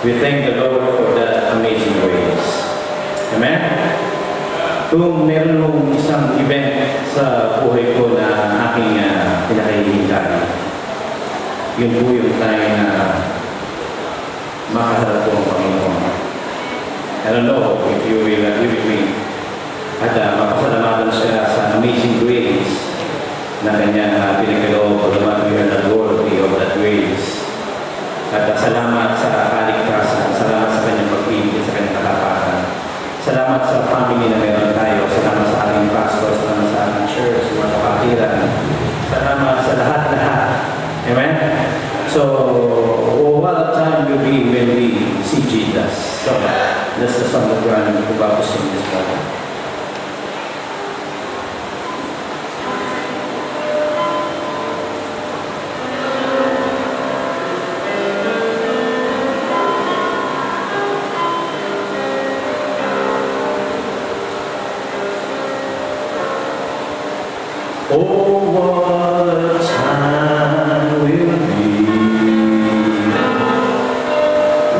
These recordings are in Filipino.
We thank the Lord for that amazing grace. Amen? Kung meron mong isang event sa buhay ko na aking pinakahihintay, yun po yung time na makaharap ko ang Panginoon. I don't know if you will agree with me. At mapasalamatan siya sa amazing grace na kanyang pinagkaloob o naman we are not worthy of that grace. At salamat sa kaligtasan, salamat sa kanyang pag-ibig, sa kanyang katapatan. Salamat sa family na meron tayo. Salamat sa ating pastor, salamat sa ating church, sa mga kapatiran. Salamat sa lahat-lahat. Amen? So, what a time will be when we see Jesus. So, that's the song that we're about to sing this morning. Oh, what a time will be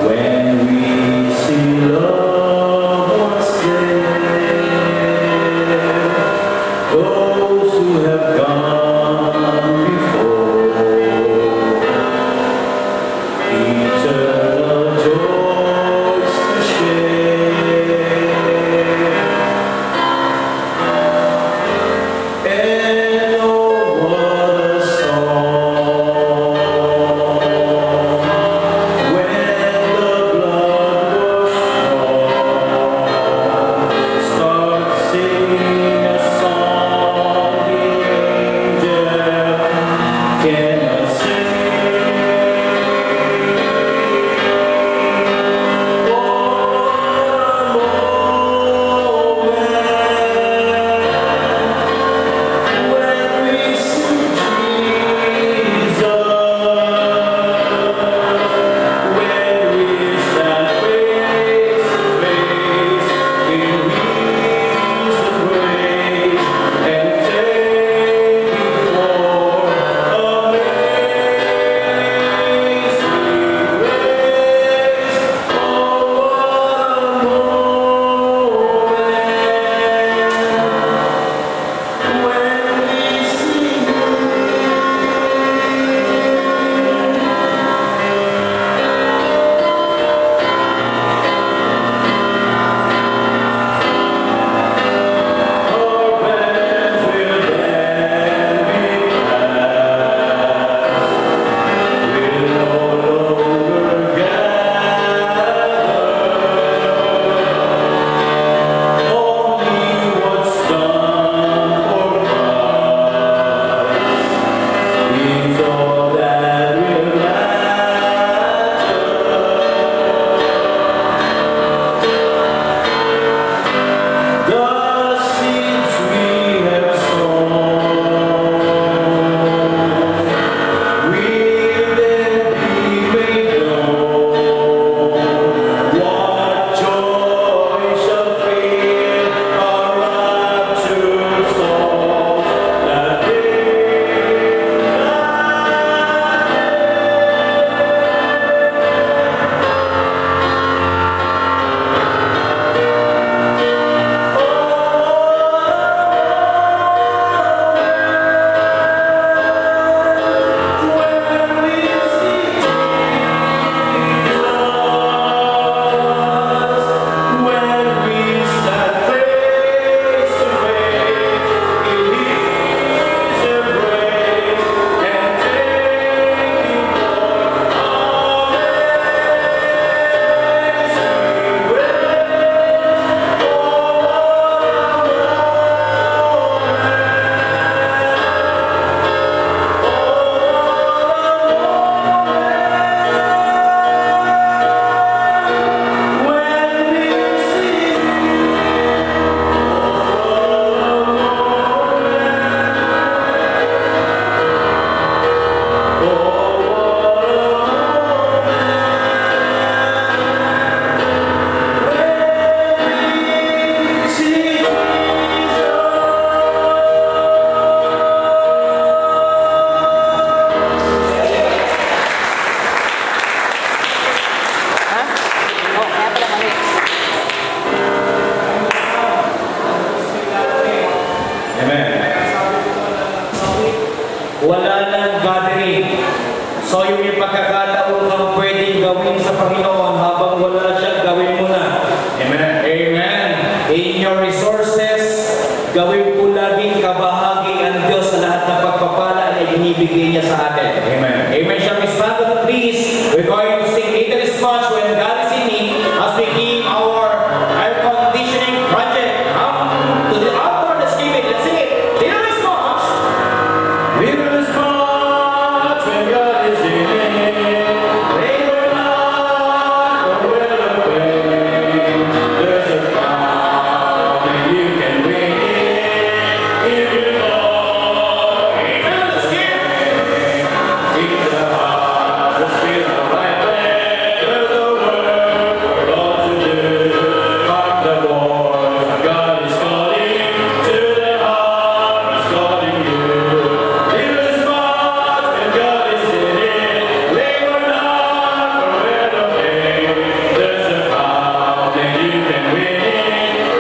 when we see loved ones there, those who have gone before, eternal joys to share. And pagkakataon kang pwedeng gawin sa Panginoon habang wala siya, gawin mo na. Amen. Amen. In your resources, gawin po laging kabahagi ang Diyos sa lahat ng pagpapala na ibinibigay niya sa atin. Amen. Amen. Shall we stand up, please? We're going to sing Little Response when God is in need as we give our air conditioning project. Come to the altar. Let's give it. Let's sing it. Little Response. Little response when God is in it. Labor not, or well away. There's a crown and you can win it if you know. Amen. Let's give it. Keep the heart, let's feel the right way. There's a work for all to do. Mark the voice, God is calling to the heart, He's calling you. Little response when God is in it. Labor not or wear the faith. There's a crown and you can win it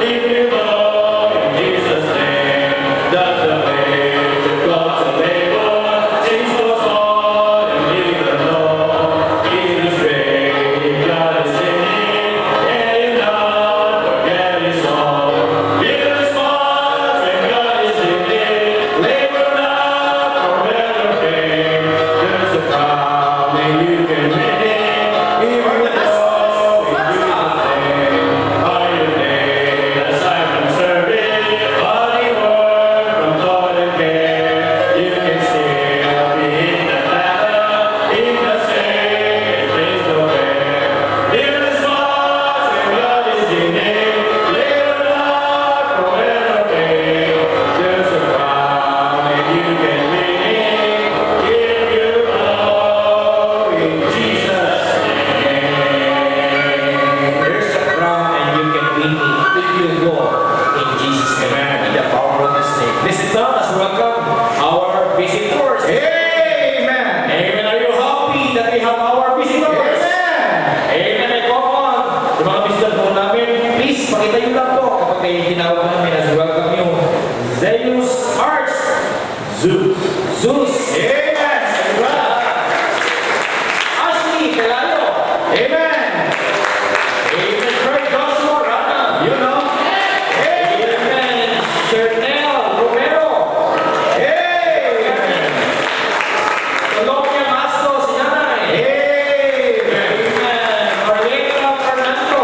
if you know in Jesus' name. That's the way to God to labor. Sing so song and leave the Lord. He's the strength, God is in it. And you not forget His song. Little response when God is in it. Labor not or wear the faith. There's a crown and you can win it. If you know in Jesus' name. By your name, as I've been serving, body work from God and care. You can still be in the battle, in the same place to bear. Little response when God is in it. Labor not or wear the faith. There's a crown and you can win it if you know in Jesus' name. There's a crown and you can win it if you go in Jesus' name. In the power of His name. Listen now, let's welcome our visitors. Amen. Amen. Are you happy that we have our visitors? Amen. Ay common. Yung mga visitor po namin, please, pakita nyo lang po kapag kayo tinawag namin as welcome you. Zeus Arts. Zeus. Zeus. Amen. Ashley Pelayo. Amen. Amen. Fred Joshua Rana. You know? Amen. Chernel Romero. Amen. Colombia Mastro Sinanay. Amen. Marlena Fernando.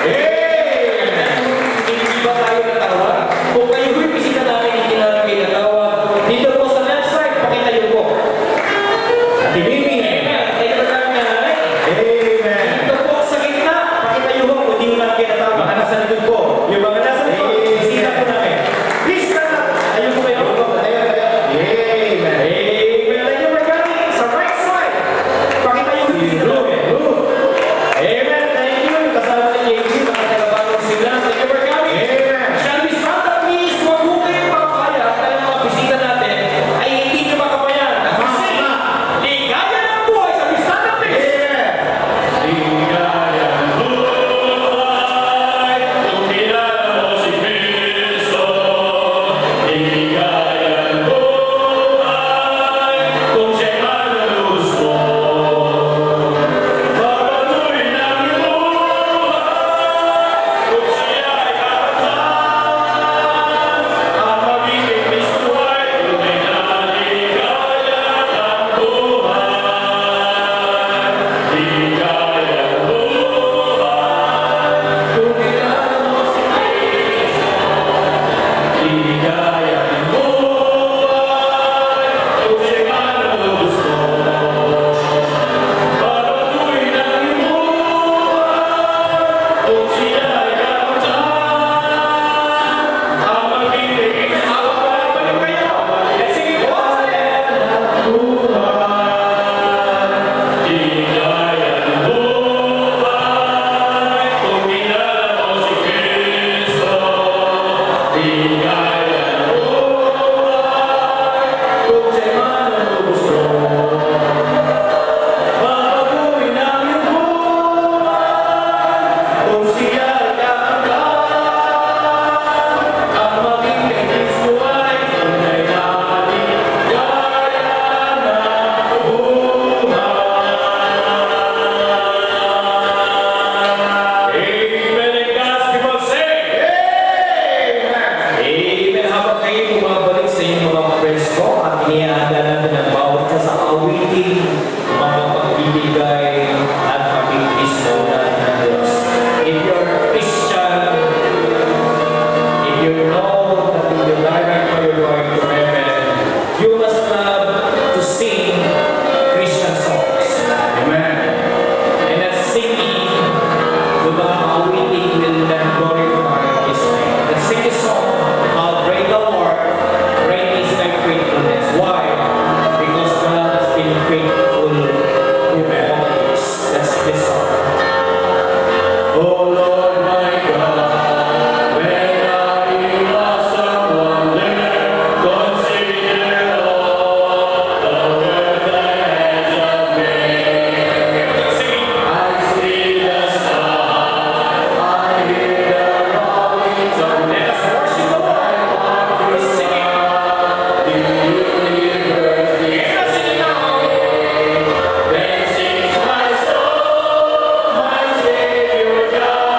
Amen. Hindi ba tayo natawag? Kung kayo yung bisita namin, hindi namin kayo natawag. Dito po sa left side, Oh Lord my God, when I was someone there, consider all the work thy hands have made. I see the sun, I hear the rolling thunder. Let us worship the Lord. We're singing. The universe is We're singing now. then sings my soul, my Savior God.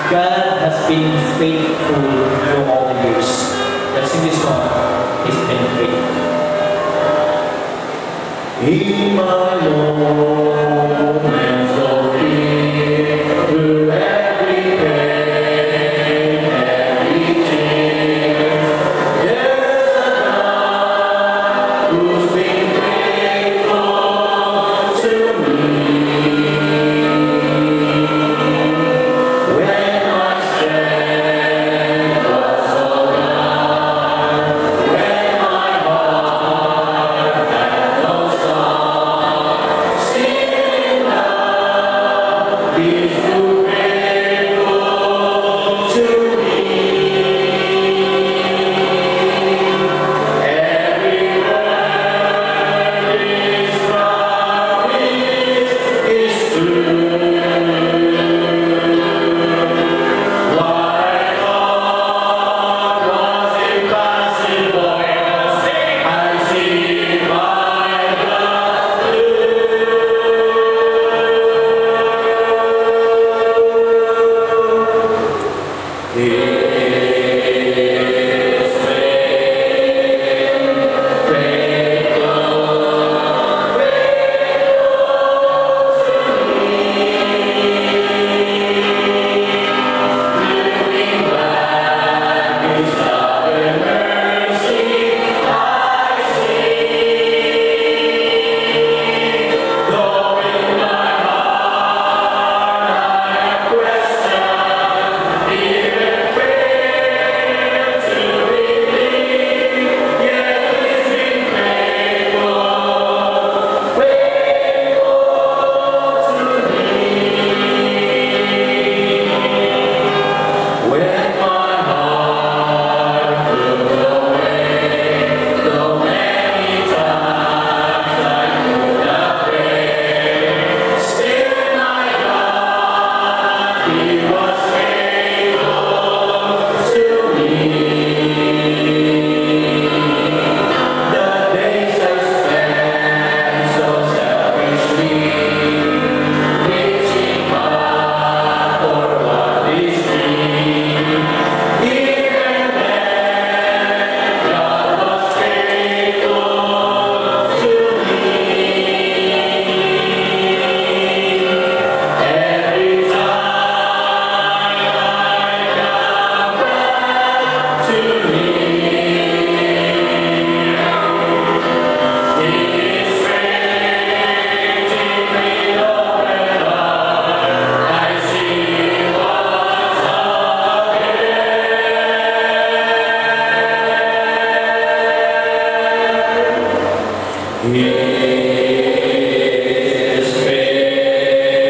God has been faithful through all the years. Let's sing this song. He's been faithful. In my moments of fear, through every pain, every tear, there's a God who's been faithful to me. When my strength was all gone, when my heart had no song, still love is too faithful to me. Every word is promise is true. What I thought was impossible, I see my God do. He is When my heart looked away, though many times I could not pray, still my God, He was faithful to me. The days I spent so selfishly, reaching out for what is free. Even then, God was faithful to me. Every time I come back to me, He is waiting with open arms. I see what's ahead. He is faithful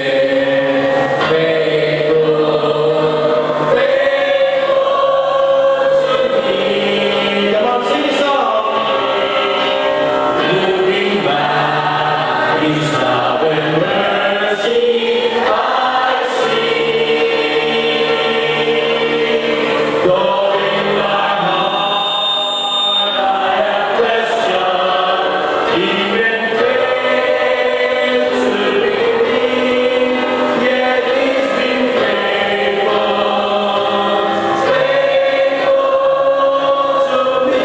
to me. Come on, sing this song. Looking back, His love and mercy I see. Though in my heart I have questioned, even failed to believe, yet He's been faithful to me.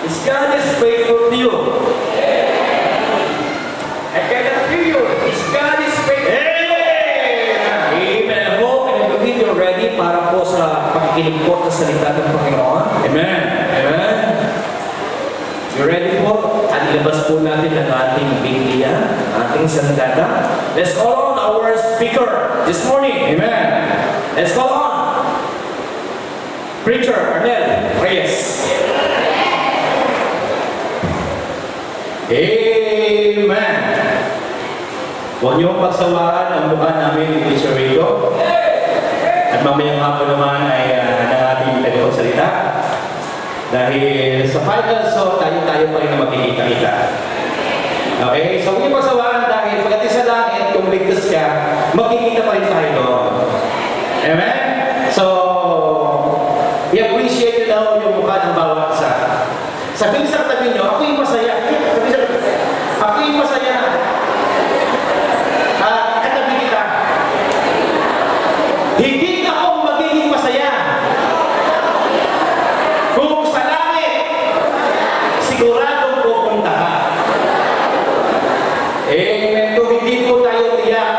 Is God is faithful to you? I cannot hear you. Is God is faithful? Amen. I hope and I believe you're ready para po sa pakikinig po sa salita ng Panginoon. Amen. Amen. You ready po? At ilabas po natin ang ating Biblia, ating sandata. Let's call on our speaker this morning. Amen. Let's call on Preacher Arnel Reyes. Amen. Huwag niyong pagsawaan ang mukha namin ni Teacher Rico. At mamayang hapon naman ay ng ating tagapagsalita. Dahil sa final so, tayo pa rin na magkikita-kita. Okay? So, huwag niyo pagsawaan dahil pagdating sa langit, kung ligtas ka, magkikita pa rin tayo doon. Amen? So, i-appreciate nyo daw yung mukha ng bawat isa. Sabihin sa katabi nyo, ako'y masaya. Sabihin sa katabi, ako'y masaya. Katabi kita. Higit akong magiging masaya. Kung sa langit, siguradong pupunta ka. Kung hindi po tayo tiyak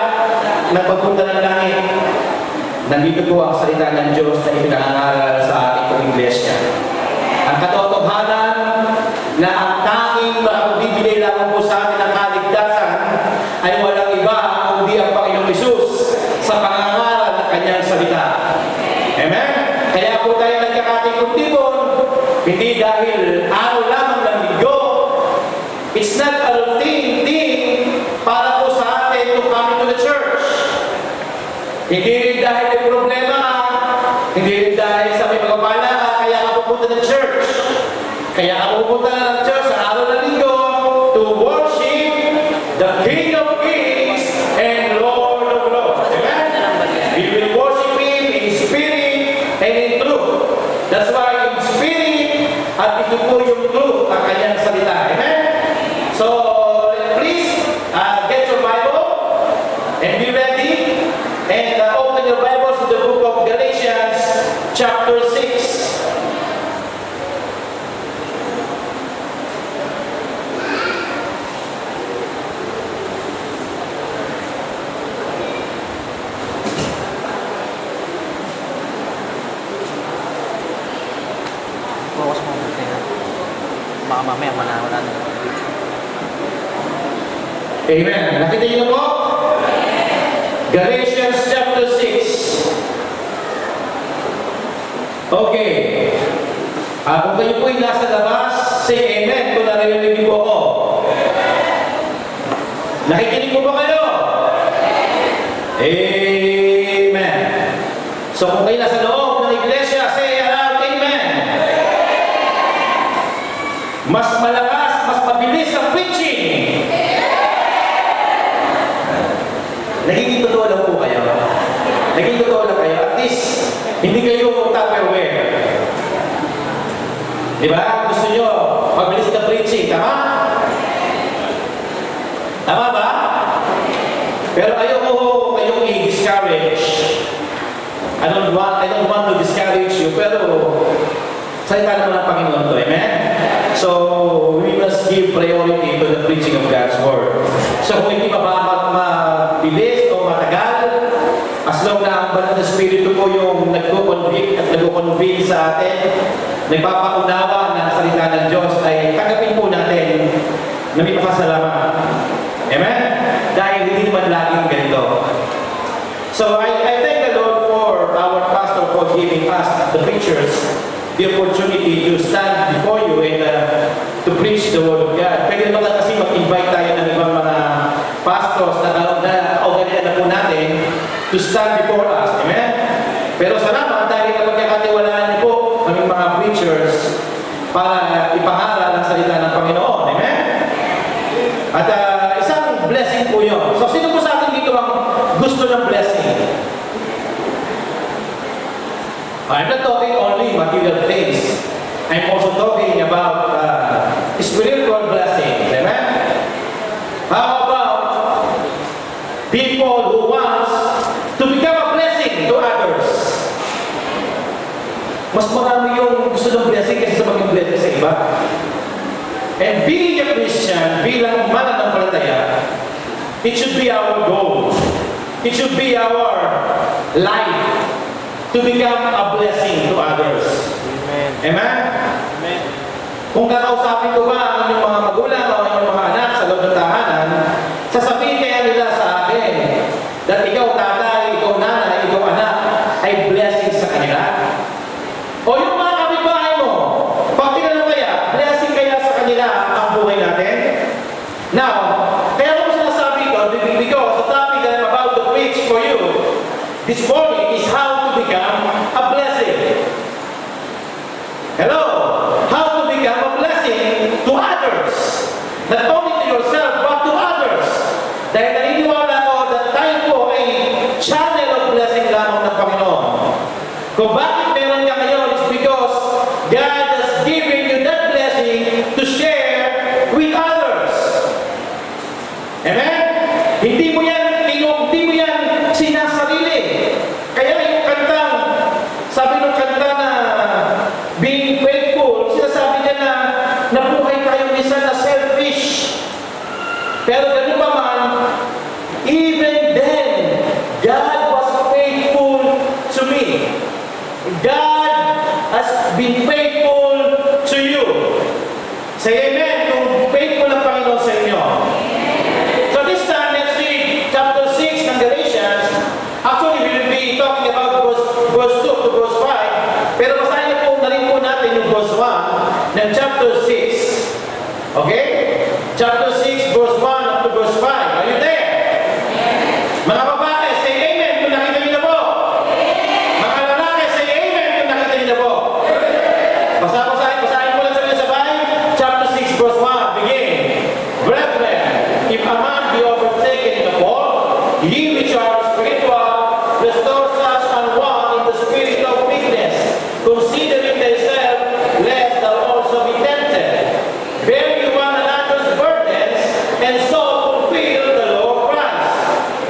na pagpunta ng langit, nandito po ang salita ng Diyos na ipinangaral sa ating pong iglesia. Ang katotohanan na ang tanging magbibigay lamang po sa atin ng kaligtasan ay walang iba kundi ang Panginoong Hesus sa pangangaral ng kanyang salita. Amen? Kaya po tayo nagkakating-kuntibon, hindi dahil araw lamang ng linggo. It's not a routine thing para po sa atin to come to the church. Hindi rin dahil may problema, hindi rin dahil sa may pagpapala, kaya ako pupunta ng church. Kaya ako pupunta ng church sa araw ng linggo to worship the King of Kings and Lord of Lords. Amen? We will worship Him in spirit and in truth. That's why in spirit at ito po yung truth ang kanyang salita. Amen? So, please get your Bible and be ready. And open your Bibles to the book of Galatians, chapter 6. Focus mo muna tayo. Baka mamaya wala na. Amen. Nakita niyo na po? Galatians chapter 6. Okay. Kung kayo po'y nasa labas, say amen kung narinig niyo po ako. Nakikinig po ba kayo? Amen. So kung kayo nasa loob ng iglesia, say aloud, amen. Mas malakas, mas mabilis ang preaching. Nagiging totoo lang po kayo. Nagiging totoo lang kayo. At least, hindi kayo Tupperware. Di ba? Gusto nyo, mabilis na preaching. Tama? Tama ba? Pero ayoko kayong i-discourage. I don't want to discourage you. Pero, salita naman ng Panginoon to. Amen? So, we must give priority to the preaching of God's Word. So, kung hindi mabilis o matagal, as long na ang banal na Espiritu po yung nagko-convict at nagko-convict sa atin, nagpapaunawa ng salita ng Diyos, ay tanggapin po natin na may pasalamat. Amen? Dahil hindi naman laging ganito. So, I thank the Lord for our pastor for giving us, the preachers, the opportunity to stand before you and to preach the Word of God. Pwede naman kasi mag-invite tayo ng ibang mga pastors na organize na po natin to stand before us. Amen? Pero salamat dahil napagkakatiwalaan niyo po ng mga preachers para ipangaral ang salita ng Panginoon. Amen? At isang blessing po yun. So sino po sa atin dito ang gusto ng blessing? I'm not talking only material things. I'm also talking about spiritual blessings. Amen? How about people who wants to become a blessing to others? Mas marami yung gusto ng blessing kaysa sa maging blessing sa iba. And being a Christian, bilang mananampalataya, it should be our goal. It should be our life to become a blessing to others. Amen. Amen? Amen. Kung kakausapin ko ba ang inyong mga magulang o ang inyong mga anak sa loob ng tahanan, sasabihin kaya nila sa akin that ikaw tatay, ikaw nanay, ikaw anak ay blessing sa kanila. O yung mga kapitbahay mo, pag tinanong kaya, blessing kaya sa kanila ang buhay natin? Now, kaya ko sinasabi ko, because the topic that I'm about to preach for you this morning is how to become a blessing. Hello? How to become a blessing to others. Not only to yourself, but to Amen? Hindi mo yan sinasarili. Kaya yung kantang, sabi ng kanta na being faithful, sinasabi niya na nabuhay tayo minsan na selfish. Pero ganun pa man, even then, God was faithful to me. God has been faithful to you. Say amen kung faithful ang Panginoon sa inyo. So this time, let's read chapter 6 ng Galatians. Actually, we will be talking about verse 2 to verse 5. Pero basahin po na rin po natin yung verse 1 ng chapter 6. Okay? Chapter 6, verse 1 up to verse 5. Are you there? Mga babae, say amen kung nakita niyo na po. Mga lalaki, say amen kung nakita niyo na po. Basahin mo lang sabay. Chapter 6, verse 1. Begin. Brethren, if a man be overtaken in the fault, ye which are spiritual, restore such an one in the spirit of meekness, considering thyself, lest thou also be tempted. Bear you one another's burdens, and so fulfill the law of Christ.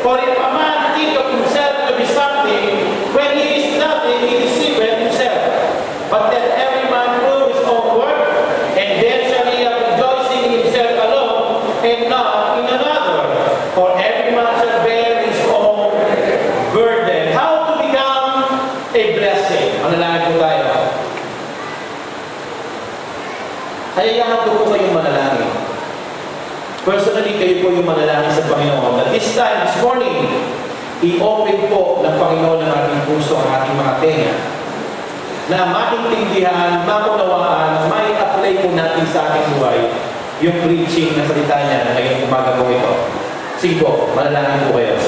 For if a man think of himself to be something, when he is nothing, he deceiveth himself. But let every man prove his own work, and then shall he have rejoicing in himself alone, and not in another. For every man shall bear his own burden. How to become a blessing? Manalangin po tayo. Hayayahan ko po kayong manalangin. Personally, kayo po yung manalangin sa Panginoon. At this time, this morning, i-open po ng Panginoon ang ating puso, ang ating mga tenga, na maintindihan, makunawaan, may apply po natin sa ating buhay yung preaching na salita niya na ngayong umaga po ito. Sige po, manalangin po kayo.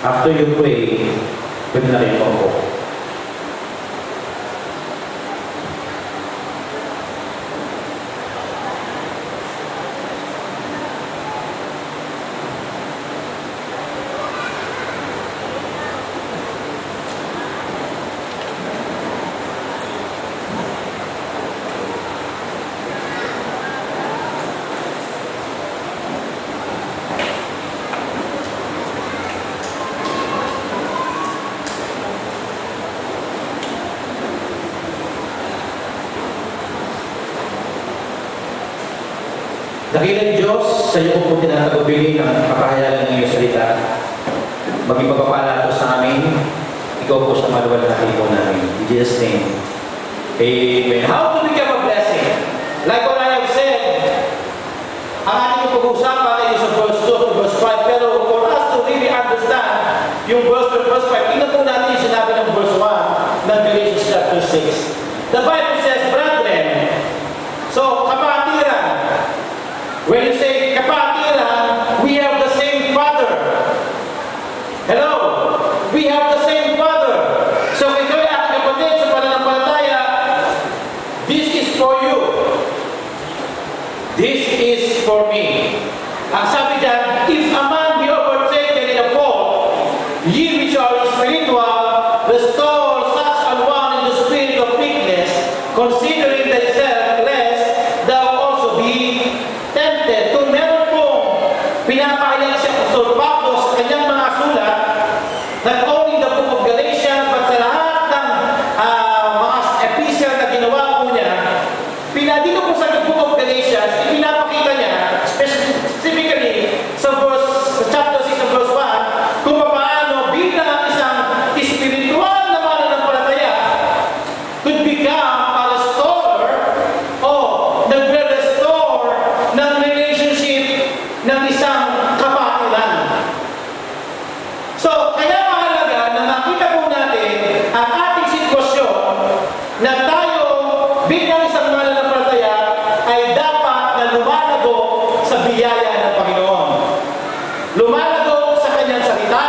After you pray, pwede na rin po. Dakilang Diyos, sa iyo po tinatagubili ng kapahayagan ng iyong salita. Maging pagpapala ito sa amin. Ikaw po sa maluwalhati po namin. In Jesus' name. Amen. How to become a blessing? Like what I have said, ang ating pag-uusapan ay sa verse 2 to verse 5. Pero for us to really understand yung verse 2 to verse 5, tingnan po natin yung sinabi ng verse 1 ng Galatians chapter 6. The Bible says, brethren, so kapatiran. When you say kapatiran, we have the same Father. Hello? We have the same Father. So kung ikaw ay aking kapatid sa pananampalataya, this is for you. This is for me. Ang sabi dyan, if a man be overtaken in a fault, ye which are spiritual, restore such an one in the spirit of meekness, considering thyself, lest thou also be tempted. Kung meron pong pinapahayag si Apostol Pablo sa kanyang mga sulat, not only the book of Galatians, but sa lahat ng mga epistle na ginawa po niya, dito po sa book of Galatians, ipinapakita niya, specifically sa chapter 6 of verse 1, kung paano bilang isang spiritual na mananampalataya could become a restorer o nagre-restore ng relationship ng isang kapatiran. So, kaya mahalaga na makita po natin ang ating sitwasyon na tayo bilang isang mananampalataya ay dapat na lumalago sa biyaya ng Panginoon. Lumalago sa kanyang salita,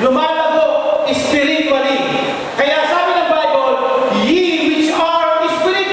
lumalago spiritually. Kaya sabi ng Bible, ye which are spiritual.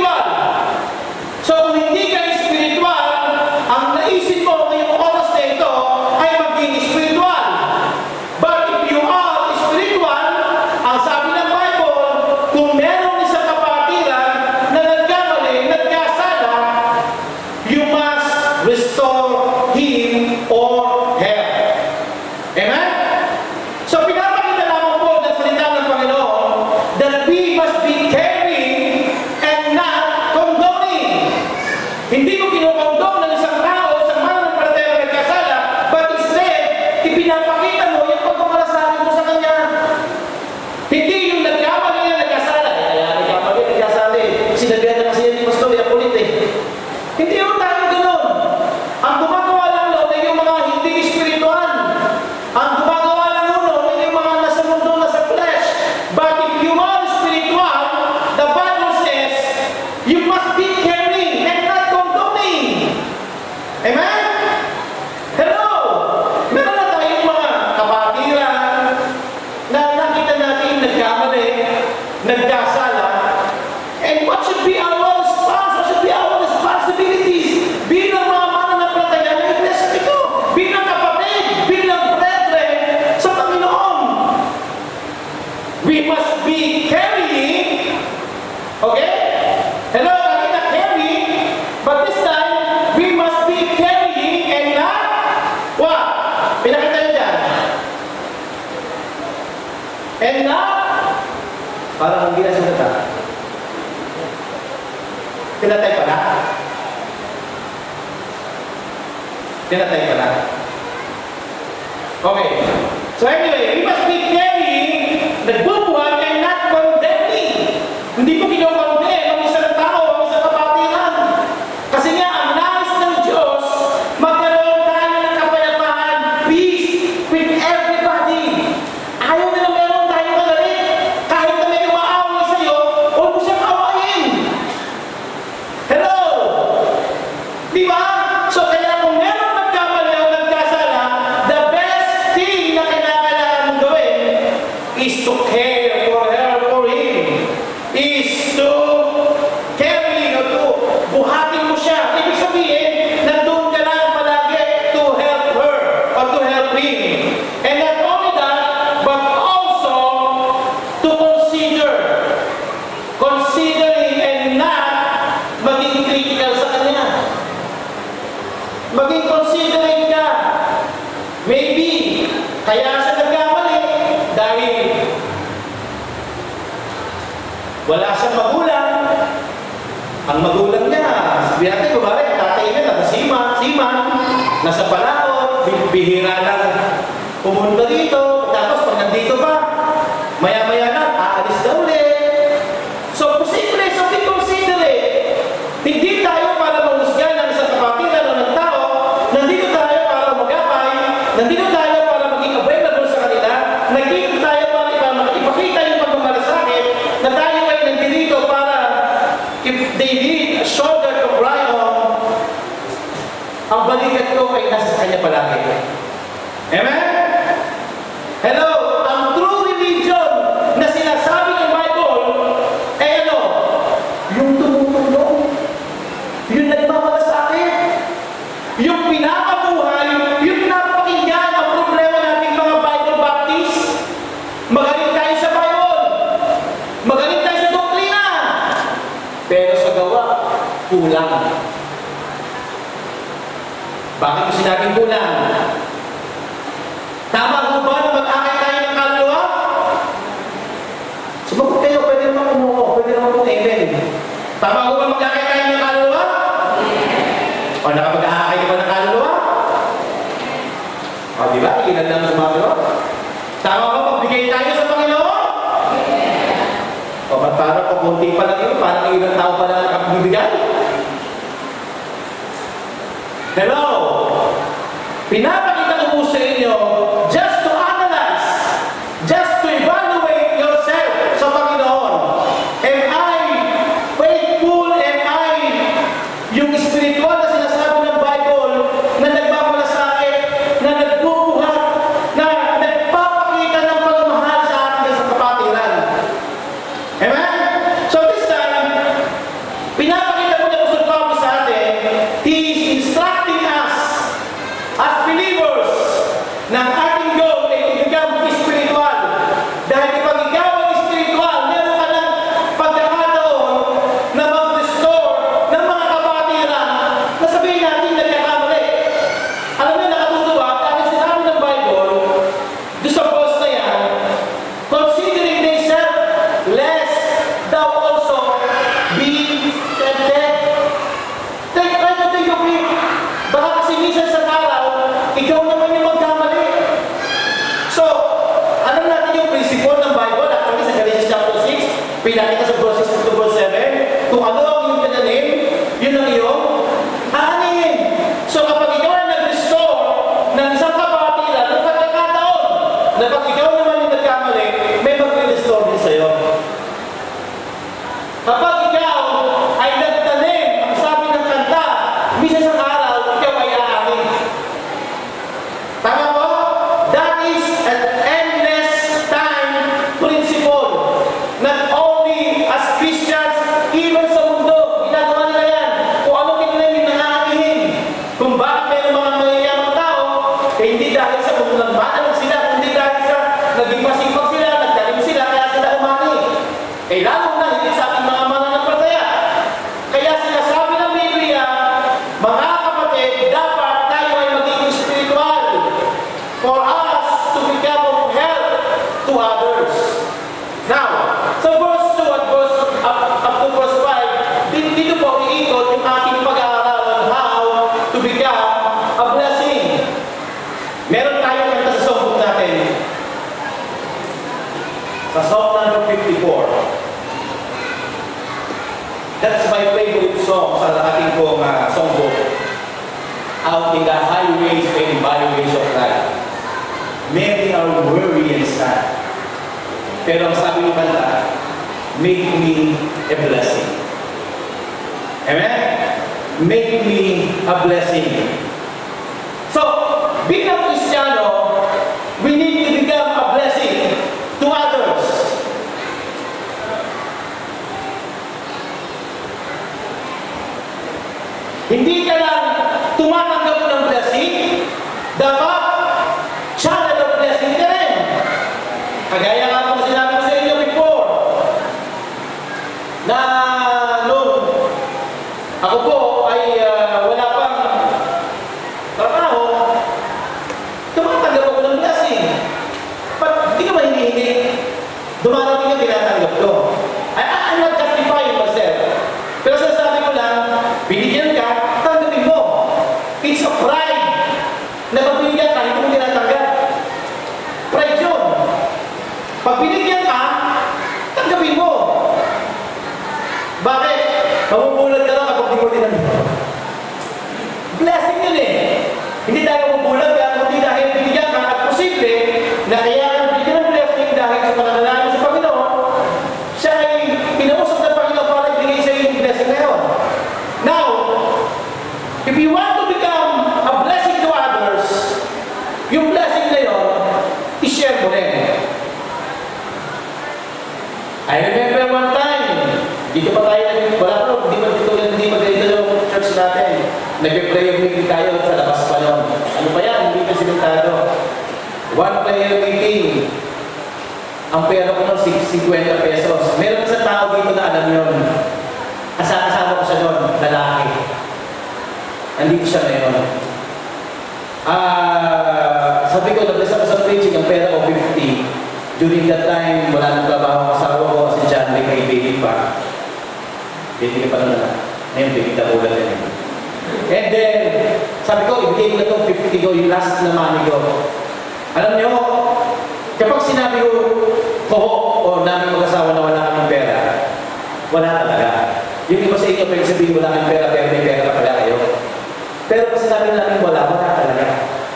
Okay? Hello, kanina carry, but this time, we must be carrying and not what? Pinakita nyo dyan. And not, parang hindi na sinata. Tinatay pala. Tinatay pala. Okay. So anyway, we must be carrying, nagbubuhat and not condemning. Hindi ko kinokondemn ang isang tao, ang isang kapatiran. Kasi nga, ang nais ng Diyos, magkaroon tayo ng kapayapaan, peace with everybody. Ayaw na meron tayo magalit. Kahit na may umaaway sa'yo, huwag mo siyang awayin. Hello? Di ba? So kaya kung meron nagkamali o nagkasala, the best thing na kailangan mong gawin is to care for her or him. Is to carry o to buhatin mo siya. Ibig sabihin, nandun ka lang palagi to help her or to help him. And not only that, but also to considering and not maging critical sa kanya. Maging considerate ka. Maybe, kaya siya nagkamali dahil wala siyang magulang. Ang magulang niya, sabi natin, kumari, tatay niya, nagasiman, nasa palaot, bihira lang pumunta dito, tapos pag nandito pa, maya-maya na, aalis na ulit. So, posible, so be considerate. Hindi tayo para mahusgan ng isang kapatiran o ng tao, nandito tayo para magapay, nandito tayo para maging available sa kanila, nandito tayo para ipakita yung pagmamalasakit, na tayo ay nandito para if they need a shoulder to cry on, ang balikat ko ay nasa sa kanya palagi. Amen? Hello? Ang true religion na sinasabi ng Bible, eh ano? Yung tumutulong, yung nagmamalasakit, yung pinakabuhay, yung napakinggan ang problema nating mga Bible Baptist. Magaling tayo sa Bible. Magaling tayo sa doktrina. Pero sa gawa, kulang. Bakit ko sinabing kulang? Tama ko ba na mag-akay tayo ng kaluluwa? Sumagot kayo, pwede naman umuho, pwede naman kung amen. Tama ko ba mag-akay tayo ng kaluluwa? O nakapag-akay ka ba ng kaluluwa? O di ba? Ilan lang sumagot? Tama ba magbigay tayo sa Panginoon? O ba't parang kukunti pa lang yun? Parang ilang tao pa lang nakapibigay? Hello? Pinapakita ko po sa inyo just to analyze, just to evaluate yourself sa Panginoon. Am I faithful? Am I yung spiritual na sinasabi ng Bible na nagmamalasakit, na nagbubuhat, na nagpapakita ng pagmamahal sa atin sa kapatiran? Amen? So this time, pinapakita po ng Apostol Pablo sa atin, he is instructing us as believers That's my favorite song sa ating pong songbook. Out in the highways and byways of life. Many are weary and sad. Pero ang sabi ng kanta, make me a blessing. Amen? Make me a blessing. So, bilang Kristiyano, we need to become a blessing to others. Hindi ka lang tumatanggap ng blessing, dapat channel of blessing ka rin. Kagaya nga po sinabi ko sa inyo before, na noon, ako po ay wala pang trabaho, tumatanggap ako ng blessing. Pag di ka mahihingi, dumarating yung tinatanggap ko. I'm not justifying myself. Pero sasabi ko lang, binigyan ka, tanggapin mo. It's a pride na mabigyan ka, hindi mo tinatanggap. Pride yun. Pag binigyan ka, tanggapin mo. Bakit? Mabubulag ka lang kapag di mo tinanggap. Blessing yun eh. Hindi tayo mabubulag ka, kundi dahil binigyan ka at posible na kaya binigyan ng blessing dahil sa pananalangin sa Panginoon, siya ay pinausap ng Panginoon para ibigay sa iyo yung blessing na yun. Now, if you want to become a blessing to others, yung blessing na yun, i-share mo rin. I remember one time, dito pa tayo, wala po, hindi pa ganito yung church natin. Nag-prayer meeting tayo sa labas pa yun. Ano pa yan? Hindi pa simentado. One prayer meeting. Ang pera ko ng 50 pesos. Meron sa tao dito na alam yun. Kasama ko siya doon, lalaki. Nandito siya ngayon. Sabi ko, nag-bless ako sa preaching, ang pera ko 50. During that time, wala nang trabaho kasawa ko kasi John Lee may baby pa. Baby pa naman. Ngayon, baby na ulan na yun. And then, sabi ko, ibigay ko na itong 50 ko, yung last na money ko. Alam niyo, kapag sinabi ko, o namin mag-asawa na wala kaming pera, wala talaga. Yung iba sa inyo, pwede sabihin wala kaming pera, pero may pera pala kayo. Pero pag sinabi namin wala talaga.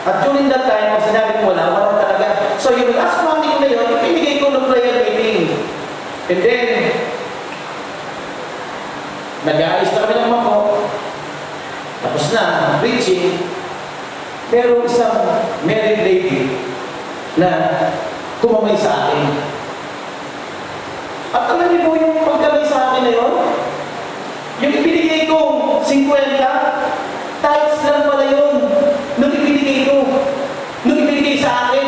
At during that time, pag sinabi ko wala talaga. So yung last money ko na yun, ibinigay ko ng prayer meeting. And then, nag-aayos na kami ng mako. Tapos na, preaching. Pero isang married lady na tumamay sa akin. At alam niyo po yung pagkamay sa akin na yun? Yung ibinigay kong 50, types lang pala yun. Nung ibinigay ko. Nung ibinigay sa akin.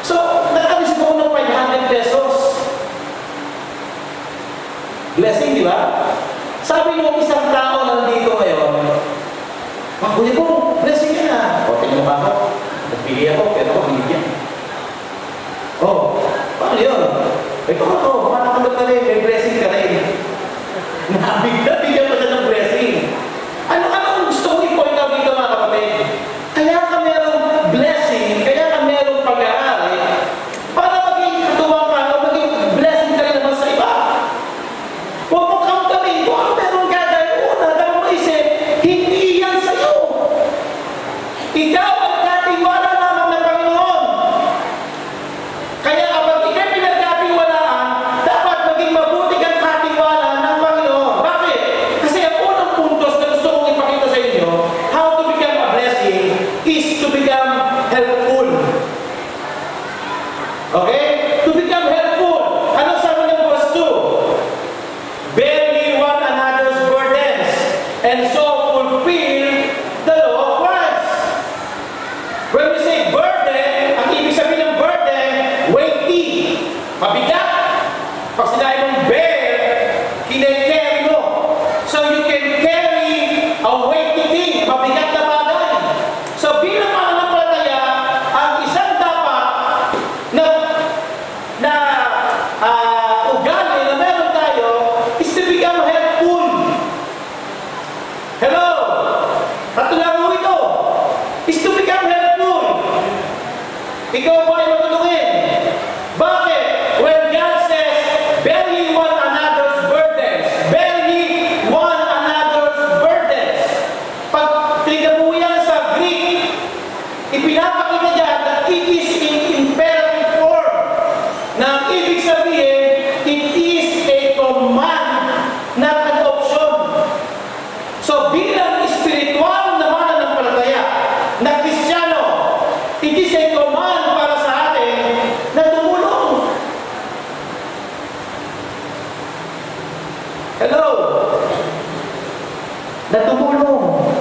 So, nakalis ko ng 500 pesos. Blessing, di ba? Sabi nung isang tao na nandito ngayon, kuya ko, blessing yan ah. O, tingnan mo ba ako? Nagbili ako, pero ako binigyan. Oh, paano yun? Ito ako, makatanggap ka rin, may blessing ka rin. Bigyan mo siya ng blessing. Ano ang gusto ko i-point out dito mga kapatid? Kaya ka merong blessing, kaya ka merong pag-aari, para maging katuwang ka, o maging blessing ka rin naman sa iba. Huwag mo kamtamin kung ano meron ka dahil una, dahil mo isip, hindi yan sa'yo. Ikaw ang katiwala lamang ng Panginoon. Kaya kapag ikay pinagkatiwalaan, dapat maging mabuti kang katiwala ng Panginoon. Bakit? Kasi ang unang puntos na gusto kong ipakita sa inyo, how to become a blessing is to become helpful. Okay? To become helpful. Ano sabi ng verse 2? Bear ye one another's burdens, and so fulfill the law of Christ. When we say burden, ang ibig sabihin ng burden, weighty, mabigat. Pag sinabi mong bear, kinay-carry mo. So you can carry a weighty thing, mabigat na bagay. So bilang mananampalataya, ang isang dapat na ugali na meron tayo is to become helpful. Hello? Tatulungan mo ito. Is to become helpful. Ikaw po ay matulungin. Bakit? When God says, bear ye one another's burdens, bear Hello? Na tumulong.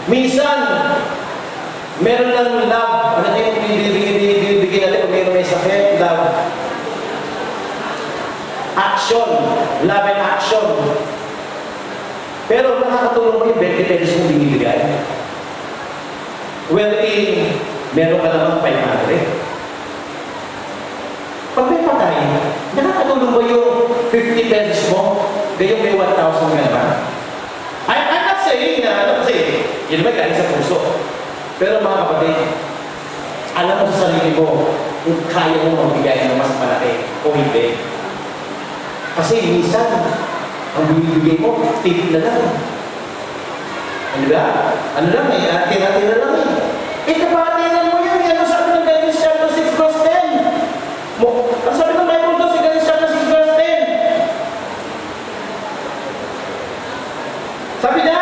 Minsan, meron ng love. Ano yung binibigyan natin kung meron may sakit? Love. Action. Love and action. Pero nakakatulong mo yung 20 pesos mong binibigay. Wherein, meron ka naman 500. Pag may patay, nakakatulong mo yung 50 pesos mo, gayong may 1,000 ka naman. I'm not saying na, kasi, yun naman galing sa puso. Pero mga kapatid, alam mo sa sarili mo kung kaya mo magbigay ng mas malaki o hindi. Kasi minsan, ang binibigay mo, tip na lang. Ano ba? Ano lang eh, tira-tira lang eh. Eh, kapatinan mo yun, ano sabi ng Galatians chapter 6 verse 10? Ang sabi ng Bible doon, si Galatians chapter 6 verse 10. Sabi na,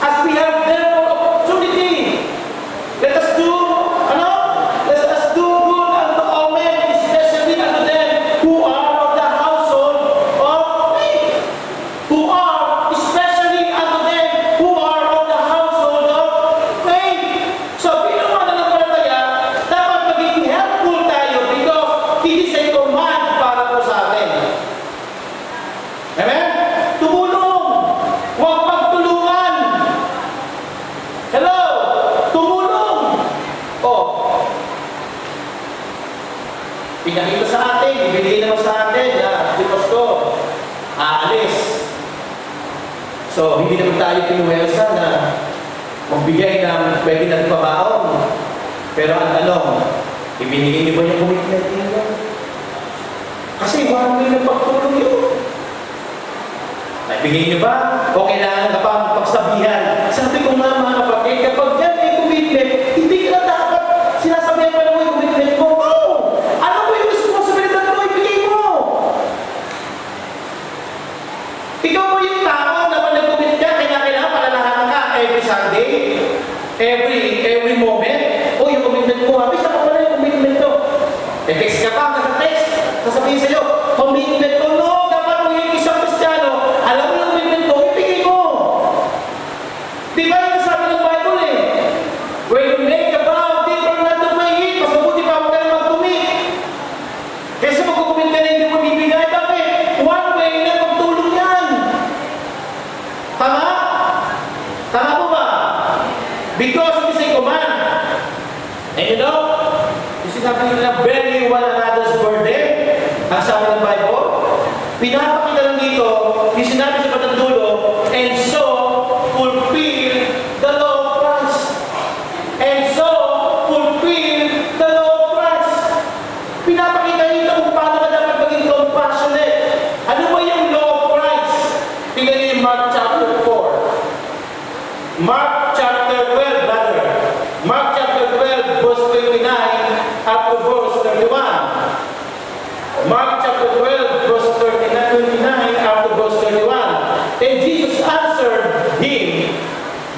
as we have therefore opportunity, let us do, let us do good unto all men, especially unto them who are of the household of faith. Who are, especially unto them who are of the household of faith. So, bilang mananampalataya, dapat maging helpful tayo because it is a command para po sa atin. Amen? Tumulong! Huwag pagtulungan! Hello! Tumulong! Oh. Pinakita sa atin, ibigay naman sa atin na si Pastor, aalis. So, hindi naman tayo pinuwelsa na magbigay ng pwede natin pabaon. Pero ang tanong, ibinigay niyo ba yung commitment niyo? Kasi one way ng pagtulong yun. Naibigay niyo ba? O kailangan ka pa pagsabihan? Sabi ko nga mga kapatid, kapag yan may commitment, hindi ka na dapat sinasabihan pa naman yung commitment mo. No! Ano mo yung responsibilidad mo? Ibigay mo! Ikaw mo yung tao na pag nag-commit ka, kailangan palalahan ka every Sunday, every moment. O yung commitment mo, habis na pala yung commitment mo. Text ka pa, nasa-text, sasabihin sa'yo, commitment ko, no! Dapat mo yung isang Kristiyano, alam mo yung commitment ko, ibigay mo! Di ba yung sabi ng Bible eh? When you make a vow, different not to make it, mas mabuti pa mo ka na mag-commit. Kaysa mag-commit ka na hindi mo bibigay, bakit? One way na magtulong yan. Tama? Tama po ba? Because it is a command. And you know, yung sinabi nila, bearing one another's burden, ang sabi ng Bible, pinapakita lang dito, yung sinabi sa pagtandulo, and so, fulfill the law of Christ. And so, fulfill the law of Christ. Pinapakita dito kung paano ka dapat maging compassionate. Ano ba yung law of Christ? Tingnan niyo yung Mark chapter 4. Mark chapter 12, brother. Mark chapter 12, verse 29 up to verse 31. Mark chapter 12, verse 29 up to verse 31. And Jesus answered him,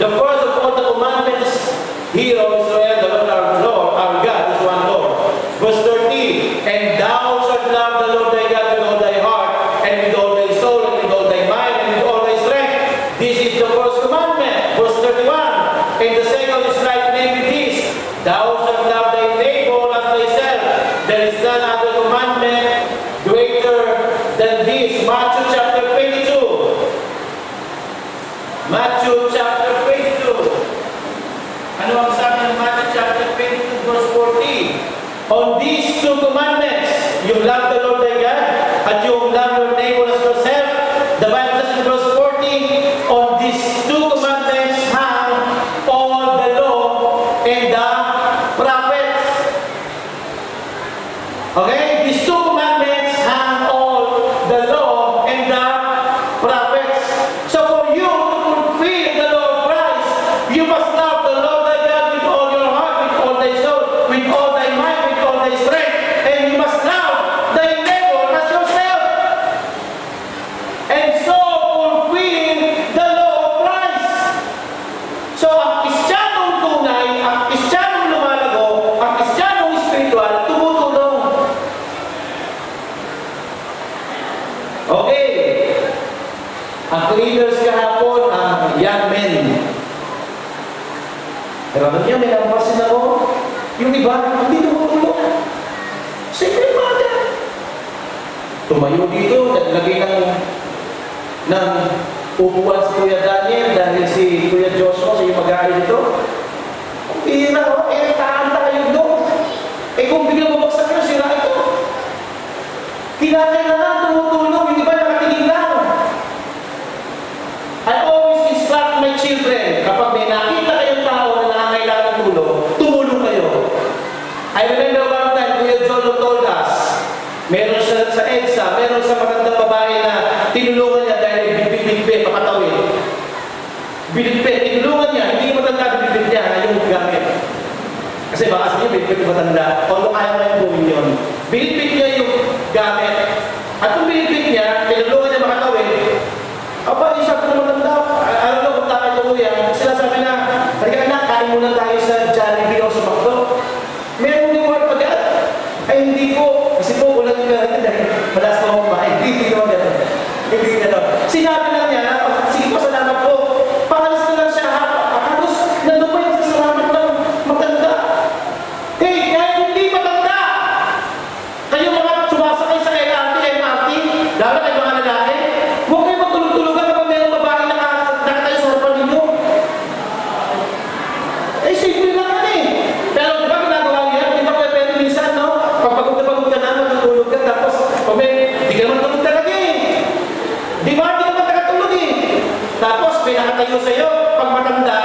the first of all the commandments, hear, O Israel, the Lord our Lord, our God is one Lord. Verse 30, and thou shalt love the Lord thy God with all thy heart, and with all thy soul, and with all thy mind, and with all thy strength. This is the first commandment. Verse 31, and the second is like namely this, thou shalt love thy neighbor as thyself. There is none other commandment greater than this. Matthew chapter 22. Matthew chapter 22. Ano ang sabi ng Matthew chapter 22 verse 14? On these two commandments, you love the Lord thy God, at you love your neighbor as yourself. The Bible says in verse 14, on these two commandments hang all the law and the prophets. Okay? These two commandments hang all the law and the prophets. So for you to fulfill the law of Christ, you must love the Lord thy God with all your heart, with all thy soul, with all thy mind, with all thy strength, and you must love thy neighbor as yourself. Okay. Ang cleaners kahapon, ang young men. Pero ano niya, may napasin ako. Yung iba, hindi tumutulong. Siyempre mga. Tumayo dito, naglagay ng upuan si Kuya Daniel dahil si Kuya Joshua, siya yung mag-aari dito. Kung bihira ko, taanta kayo doon. Kung biglang bumagsak nyo, sira ito. Kinakailangan tumutulong, yung iba nakatingin lang. I always instruct my children, kapag may nakita kayong tao na nangangailangan ng tulong, tumulong kayo. I remember one time, Kuya Jolo told us, meron siya sa EDSA, meron sa magandang babae na tinulungan niya dahil binibigbe, papatawin. Binibbe, tinulungan niya, hindi matanda binibbe niya, yung gamit. Kasi baka sabihin, binibbe matanda, although kaya mo yung gawin yun. Binibbe niya yung gamit. At kung binibbe niya, tinulungan niya makatawin, aba, isa ko matanda, alam mo kung takay ko yan, sila sabi na, halika na, kain muna tayo sa Jollibee o sa McDo. Meron din mo pag-at? Ay, hindi ko. Kasi po, ulan yung gano'n dahil malas ko akong bahay. Hindi ko gano'n. Hindi gano'n. Sinabi lang niya, sige po, salamat po. Pangalis na lang siya, halos nandun pa yung sa salamat ng matanda. Hey, kahit hindi matanda! Kayo mga sumasakay sa LRT, MRT, lalo kayo mga lalaki, huwag kayo magtulog-tulogan kapag mayroong babae na nakatayo sa harapan ninyo. Eh, simple lang yan eh. Pero di ba ginagawa niya? Di ba pwede minsan, no? Pag pagod ka na, matutulog ka, tapos pag di ka naman tulog talaga eh. Di ba? Di ka naman nakatulog eh. Tapos may nakatayo sa'yo, pag matanda,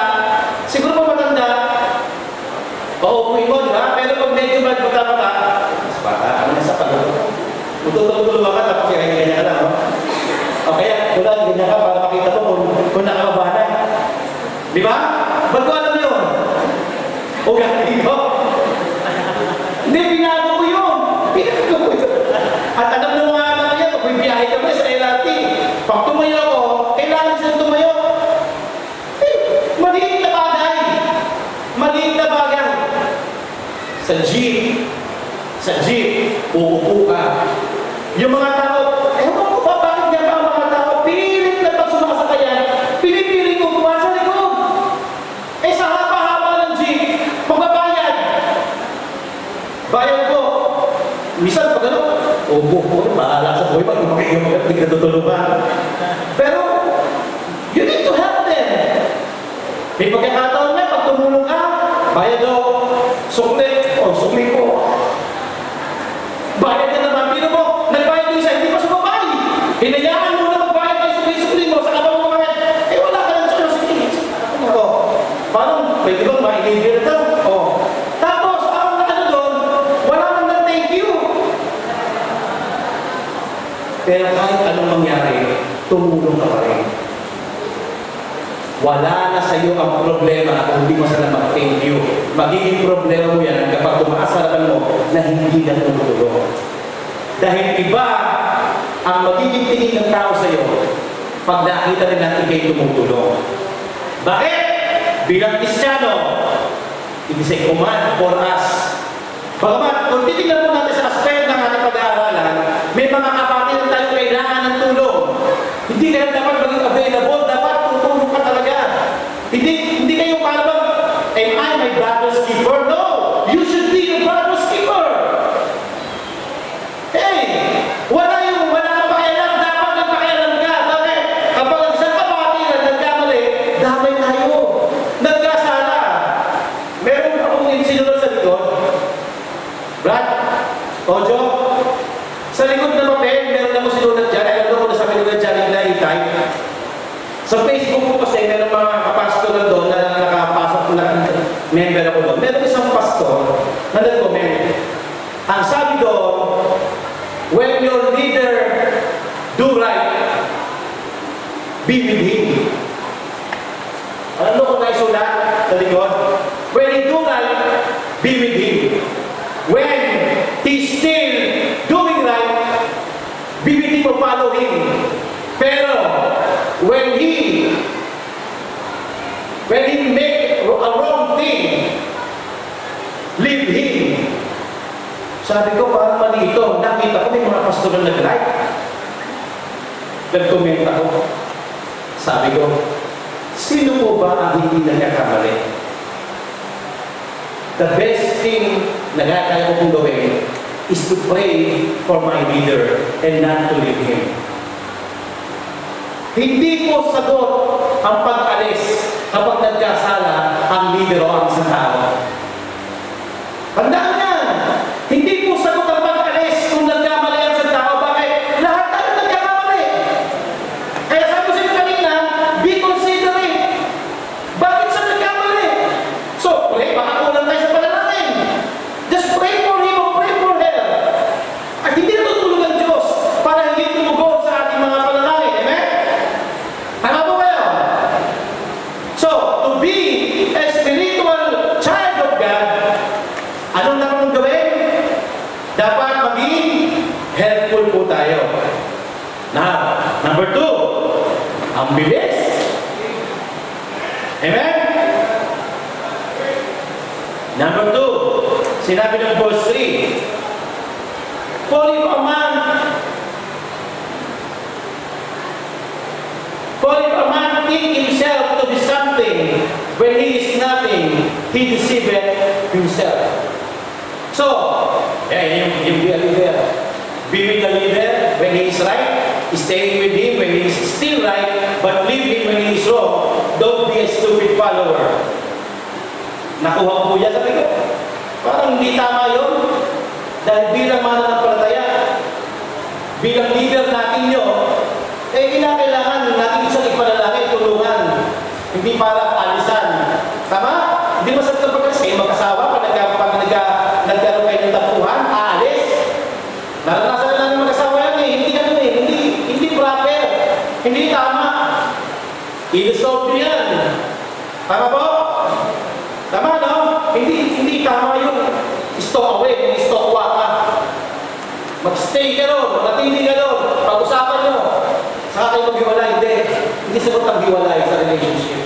siguro pag matanda, paupuin mo, di ba? Pero pag medyo bata-bata, mas bata, ano na sa pagod? Tutulog ka, tapos ganyan ka lang, no? O kaya, ganyan ka para makita mo kung nakababa na. Di ba? Ba't ko alam yun? O gano'n ko? Hindi, binago ko yun. Binago ko yun. At alam ng mga anak niya, pag may biyahe kami sa LRT, pag tumayo ako, kailangan silang tumayo. Eh, maliit na bagay. Maliit na bagay. Sa jeep, uupo ka. Yung mga tao, ewan ko ba, bakit niya ba ang mga tao, pilit na pag sumasakayan, pinipilit ko kumain sa likod. Eh, sa haba-haba ng jeep, pagbabayad. Bayad ko. Minsan, pag ano, bahala sa buhay, pag hindi ka tutulungan. Pero, you need to help them. May pagkakataon niya, pag tumulong ka, bayad o, sukli ko. Bayad na naman, pino mo, nagbayad yung isa, hindi pa sumabay. Hinayaan mo na magbayad ng sukli mo, sa kabang mga, wala ka lang sa'yo, sige. Parang, pwede bang mailibir ito? Tapos, ang nakano doon, wala nang na-thank you. Pero kahit anong mangyari, tumulong ka pa rin. Wala na sa iyo ang problema kung hindi mo sila mag-thank you. Magiging problema mo yan kapag tumaas sa harapan mo na hindi ka tumutulong. Dahil iba ang magiging tingin ng tao sa iyo pag nakita nila ikay tumutulong. Bakit? Bilang Kristiyano, it is a command for us. Bagamat, kung titignan mo natin sa aspect ng ating pag-aaralan, may mga kapatid na tayo kailangan ng tulong. Hindi kaya dapat maging available, dapat tutulong ka talaga. Hindi kayo parang, am I my brother's keeper? No! You should be your brother's keeper! Hey! Wala kang pakialam, dapat nagpakialam ka. Bakit? Kapag ang isang kapatid na nagkamali, damay tayo. Nagkasala. Meron akong sinunod sa likod. Brad, Ojo, sa likod na papel, meron ako sinunod dyan. Alam ko na sa pinunod dyan, naglaitay. Sa Facebook ko kasi, meron mga kapastor na doon na nakapasok na member ako doon. Meron isang pastor na nag-comment. Ang sabi doon, when your leader do right, be with him. Alam mo kung naisulat sa likod? When he do right, be with him. When he's still doing right, be with him or follow him. Pero, when he make a wrong thing, leave him. Sabi ko, parang mali ito. Nakita ko may mga pastor na nag-right. nag-comment ako. Sabi ko, sino po ba ang hindi nagkakamali? The best thing na kaya ko kong gawin is to pray for my leader and not to leave him. Hindi po sagot ang pag-alis kapag nagkasala ang leader o ang isang tao. Tandaan yan! Hindi po sagot ang pag-alis kung nagkamali ang isang tao. Bakit? Lahat tayo nagkamali. Kaya sabi ko sa inyo kanina, be considerate. Bakit siya nagkamali? So, pray, baka kulang tayo sa panalangin. Just pray for him or pray for her. At hindi natutulog ang Diyos para hindi tumugon sa ating mga panalangin. Amen? Tama po kayo? So, to be a spiritual child of God, anong dapat mong gawin? Dapat maging helpful po tayo. Now, number 2, ang bilis. Amen? Number 2, sinabi ng verse 3, For if a man think himself to be something when he is nothing, he deceiveth himself. So, yung be a leader. Be with the leader when he is right, stay with him when he is still right, but leave him when he is wrong. Don't be a stupid follower. Nakuha ko yan, sabi ko. Parang hindi tama yun. Dahil bilang mananampalataya, bilang leader natin yun, kinakailangan natin isang ipanalangin, tulungan. Hindi para alisan. Tama? Hindi masarap na pagkakas kayo mag-asawa pag nagkaroon kayo ng tapuhan, aalis. Naranasan na namin mag-asawa yan eh. Hindi ganun eh. Hindi proper. Hindi tama. I-resolve nyo yan. Tama po? Tama, no? Hindi tama yung stock away, stock ka. Mag-stay ka ron, matindi ka ron, pag-usapan nyo. Saka kayo mag-hiwalay. Hindi sagot ang hiwalay sa relationship.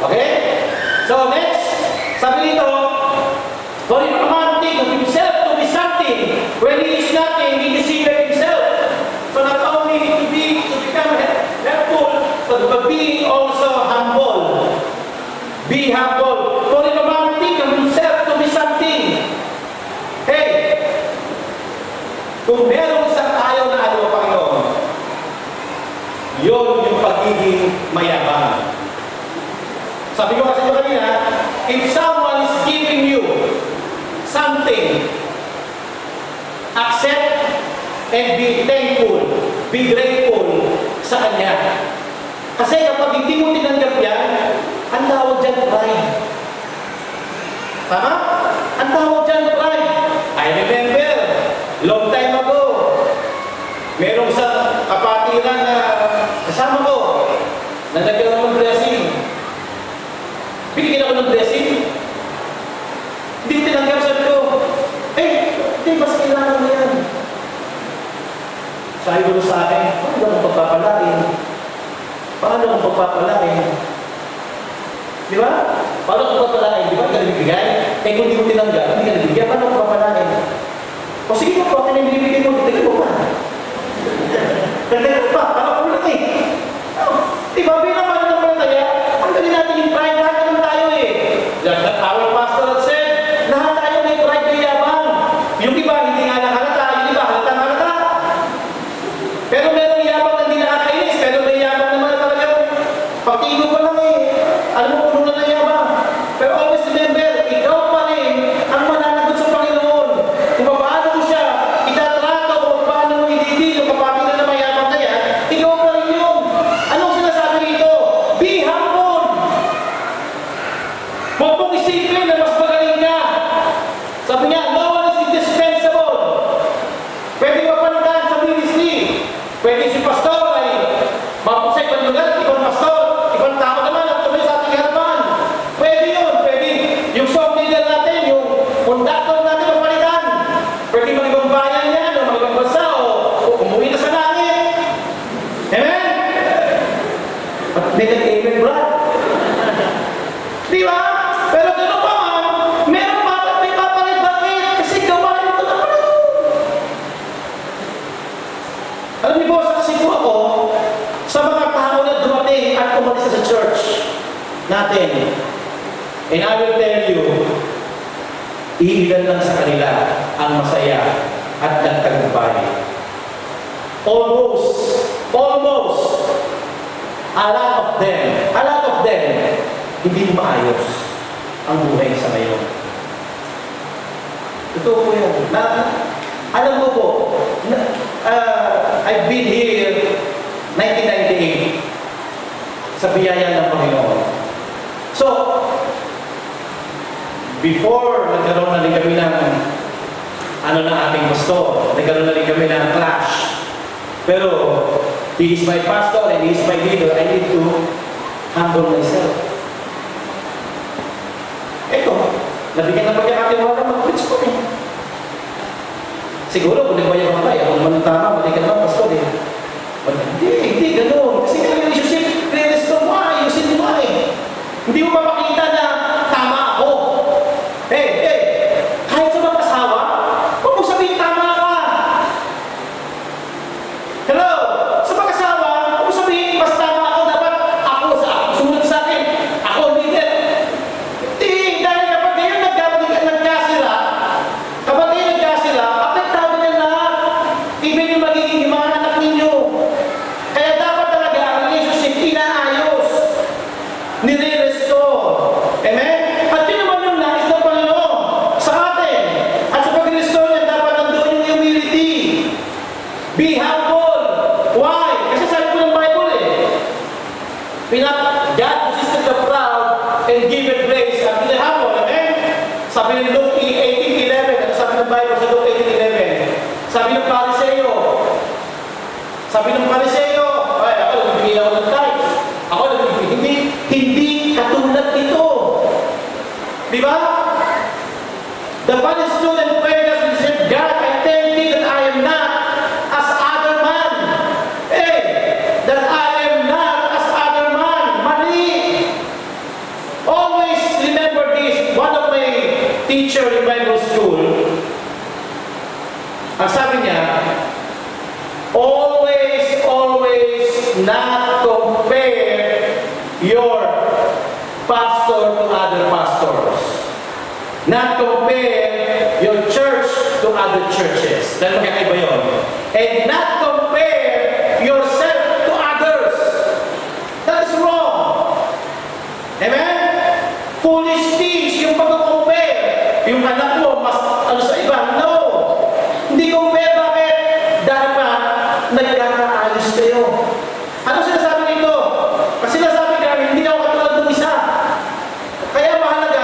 Okay? So next, sabi nito, for if a man think of himself to be something, when he is nothing, he deceiveth himself. So not only to become helpful, but be also humble. Be humble. For if a man think of himself to be something, hey, kung meron isang ayaw na ano, Panginoon, yun yung pagiging mayabang. Sabi ko kasi kanina, if someone is giving you something, accept and be thankful, be grateful sa Kanya. Kasi kapag hindi mo tinanggap yan, ang tawag dyan pride. Tama? Ang tawag dyan pride. I remember, long time ago, merong sa kapatiran na kasama ko, na nagkaroon ng blessing. Binigyan ako ng blessing. Hindi tinanggap, sabi ko, hindi, mas kailangan mo yan. Sabi ko sa akin, paano kung pagpapalain? Paano kung pagpapalain? Di ba? Paano kung pagpapalain? Di ba? Hindi ka nabibigay? Kung hindi mo tinanggap, hindi ka nabibigay. Paano kung pagpapalain? O sige po, akin ang binibigay mo, dito mo pa. Dagdagan pa, parang kulang eh. Di ba? Bilang mananampalataya, ang galing natin yung pride, lahat naman tayo eh. Our pastor had said, lahat tayo may pride na yabang. Yung iba, hindi nga nakalata. Yung iba, halatang-halata. Pero merong yabang na hindi nakakainis. Pero may yabang naman na talagang pagtigo pa lang eh. Alam mo, puno na ng yabang. Pero always remember, ikaw pa rin ang mananagot sa Panginoon. Kung paano mo siya itatrato o paano mo ididil yung kapatiran na mayabang na yan, ikaw pa rin yun. Anong sinasabi rito? Be humble. Huwag mong isipin na mas magaling ka. Sabi niya, no one is indispensable. Pwede mapalitan sa ministry. Pwede si pastor ay mapusay pa lugar, ibang pastor, ibang tao naman at tuloy sa ating harapan. Pwede yun. Pwede yung song leader natin, yung conductor natin mapalitan. Pwede mag-ibang bayan yan, o mag-ibang bansa, o umuwi na sa langit. Amen? At amen, brad. Di ba? Pero gano'n pa man, meron pa at may papalit. Bakit? Kasi gawain ito na pala. Alam niyo po, saksi po ako sa mga tao na dumating at umalis sa church natin. And I will tell you, iilan lang sa kanila ang masaya at nagtagumpay. Almost, a lot of them, hindi maayos ang buhay sa ngayon. Ito po yan. Alam mo po, I've been here 1998 sa biyaya ng Panginoon. So, before nagkaroon na rin kami ng ating pastor, nagkaroon na rin kami ng clash. Pero, he is my pastor and he is my leader. I need to humble myself. Ito, nabigyan ng pagkakatiwala mag-preach ko eh. Siguro, kung nagbayang ako ako naman ang tama, mali ka naman, pastor eh. Hindi, gano'n. Kasi kaya relationship, re-restore mo, ayusin mo eh. Hindi mo mapakita na tama ako. Kahit sa mag-asawa, huwag mo sabihin tama ka. Hello? Sa mag-asawa, huwag mo sabihin mas tama ako, dapat ako sumunod sa akin. Ako leader. Hindi, dahil kapag kayo nagkasira, apektado niya lahat. Even yung magiging mga anak ninyo. Kaya dapat talaga ang relationship inaayos. Nire-restore. Amen? At yun naman yung nais ng Panginoon sa atin. At sa pag-restore niya, dapat nandoon yung humility. Be humble. Why? Kasi sabi ko ng Bible eh. God resisted the proud and giveth grace unto the humble. Amen? Sabi ng Luke 18:11. Ano sabi ng Bible sa Luke 18:11? Sabi ng Pariseo, ay, ako nagbibigay ako ng tithes. Ako nagbibigay. Hindi katulad nito. Di ba? The funny student prayed as he said, God, I thank thee that I am not as other man. That I am not as other man. Mali. Always remember this. One of my teacher in Bible school, ang sabi niya, always not compare your pastor to other pastors. Not compare your church to other churches. Dahil magkakaiba yun. And not compare yourself to others. That is wrong. Amen? Foolish things, yung pag-compare. Yung anak mo, mas ano sa iba. No. Hindi compare. Bakit? Dapat nagkakaayos kayo. Ano sinasabi nito? Kasi sinasabi namin, hindi ako katulad ng isa. Kaya mahalaga,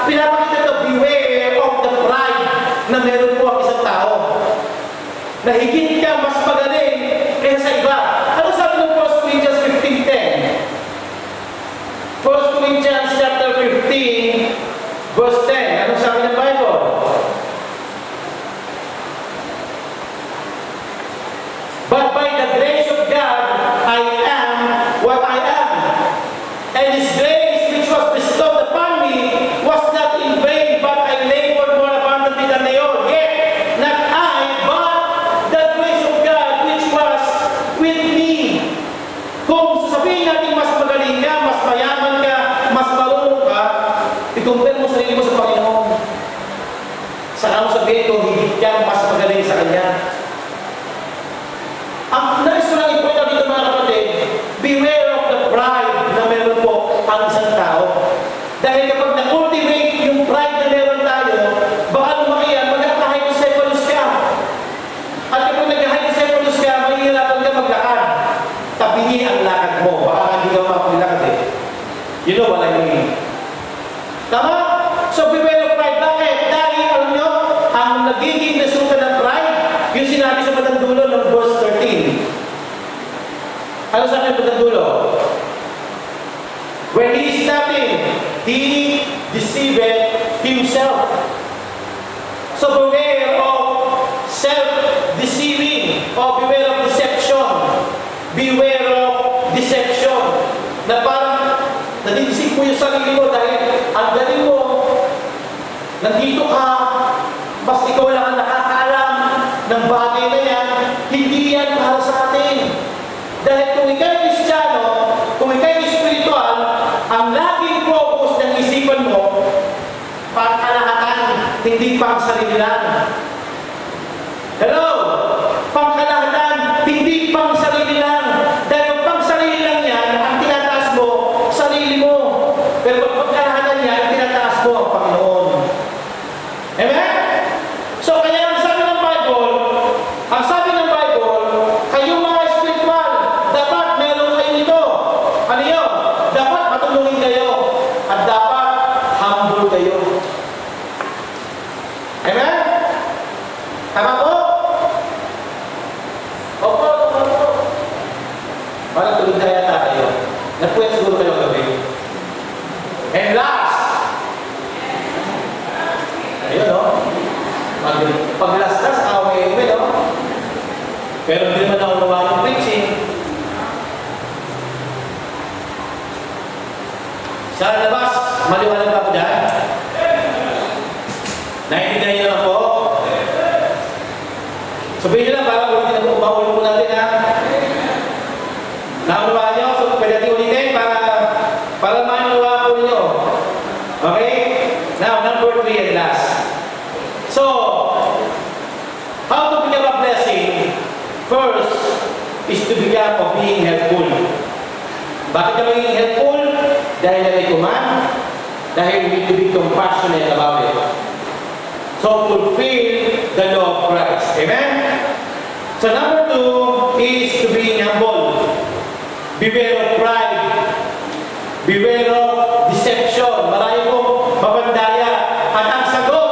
pinapakita ito, beware of the pride na meron po ang isang tao. Na higit ka mas magaling kaysa sa iba. Ano sabi ng 1 Corinthians 15:10? 1 Corinthians chapter 15, verse 10. Ano sabi ng Bible? But by the grace of God, I am what I am. And His grace which was bestowed upon me was not in vain, but I labored more abundantly than they all. Yet, not I, but the grace of God which was with me. Kung sasabihin natin mas magaling ka, mas mayaman ka, mas marunong ka, i-compare mo sarili mo sa Panginoon. Saka mo sabihin ko, higit ka mas magaling sa Kanya. Ang nais ko lang i-point dito mga kapatid, beware of the pride na meron po ang isang tao. Dahil kapag na-cultivate yung pride na meron tayo, baka lumaki yan, magkaka-hydrocephalus ka. At kapag nagka-hydrocephalus ka, mahihirapan ka maglakad. Tabihin ang lakad mo, baka hindi ka mapilakad eh. You know what I mean? Tama? So beware of pride. Bakit? Dahil alam nyo, ang nagiging resulta ng pride, yung sinabi sa batang dulo ng verse 13. Ano sabi ng batang dulo? When he is nothing, he deceiveth himself. So beware of self-deceiving or beware of deception. Beware of deception. Na parang nadideceive mo yung sarili mo dahil ang galing mo, nandito ka, mas ikaw lang ang nakakaalam ng bagay na yan, hindi yan para sa atin. pang sarili lang. Hello? Pangkalahatan, hindi pang sarili lang. Dahil pang sarili lang yan, ang tinataas mo, sarili mo. Pero pagkalahatan yan, ang tinataas mo, ang Panginoon. Amen? So kaya ang sabi ng Bible, kayong mga spiritual, dapat meron kayo nito. Ano yun? Dapat matulungin kayo. At dapat humble kayo. Amen? Tama po? Opo. Parang tulog na yata kayo. Nagpuwet siguro kayo gabi. And last, ayun o. Paglastas, away-away, no? Pero hindi naman ako nawa ng preaching. Sa labas, maliwanag ba ako dyan? Naintindihan niyo lang po? Sabihin niyo lang, parang ulitin na po, maulit po natin, ha? Naunawaan niyo? So, pwede natin ulitin para maunawaan po ninyo. Okay? Now, number 3 and last. So, how to become a blessing? First, is to become of being helpful. Bakit ka magiging helpful? Dahil na may command, dahil we need to be compassionate about it. So, fulfill the law of Christ. Amen? So, number 2 is to be humble. Beware of pride. Beware of deception. Marami pong mapandaya. At ang sagot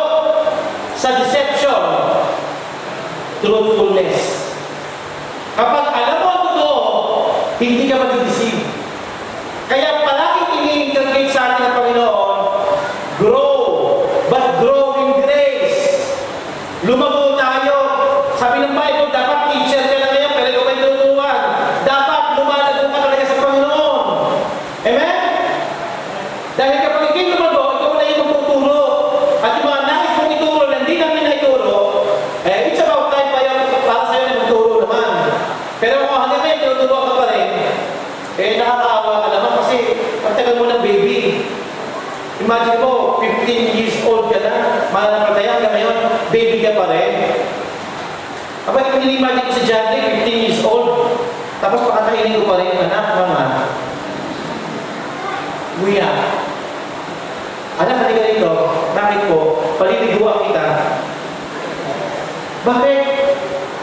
sa deception, truthfulness. Kapag alam mo ang totoo, hindi ka mag-deceive. Kaya palagi ini-inculcate sa atin ng Panginoon, grow, but grow in grace. Lumago tayo. Sabi ng Bible, dapat teacher ka na ngayon, pero ikaw ay tuturuan. Dapat lumalago ka talaga sa Panginoon. Amen? Dahil kapag ikay lumago, ikaw na yung magtuturo. At yung mga nais mong ituro na hindi namin naituro, it's about time pa yan para sa'yo na magturo naman. Pero kung hanggang ngayon, tinuturo ka pa rin, nakakaawa ka naman kasi pagtagal mo ng baby. Imagine mo, 15 years old ka na, mananampalaya ka ngayon, baby ka pa rin. Kapag nini-imagine ko si John Lee, 15 years old, tapos pakakainin ko pa rin, anak, mama. Kuya, anak, halika rito. Bakit po? Paliliguan kita. Bakit?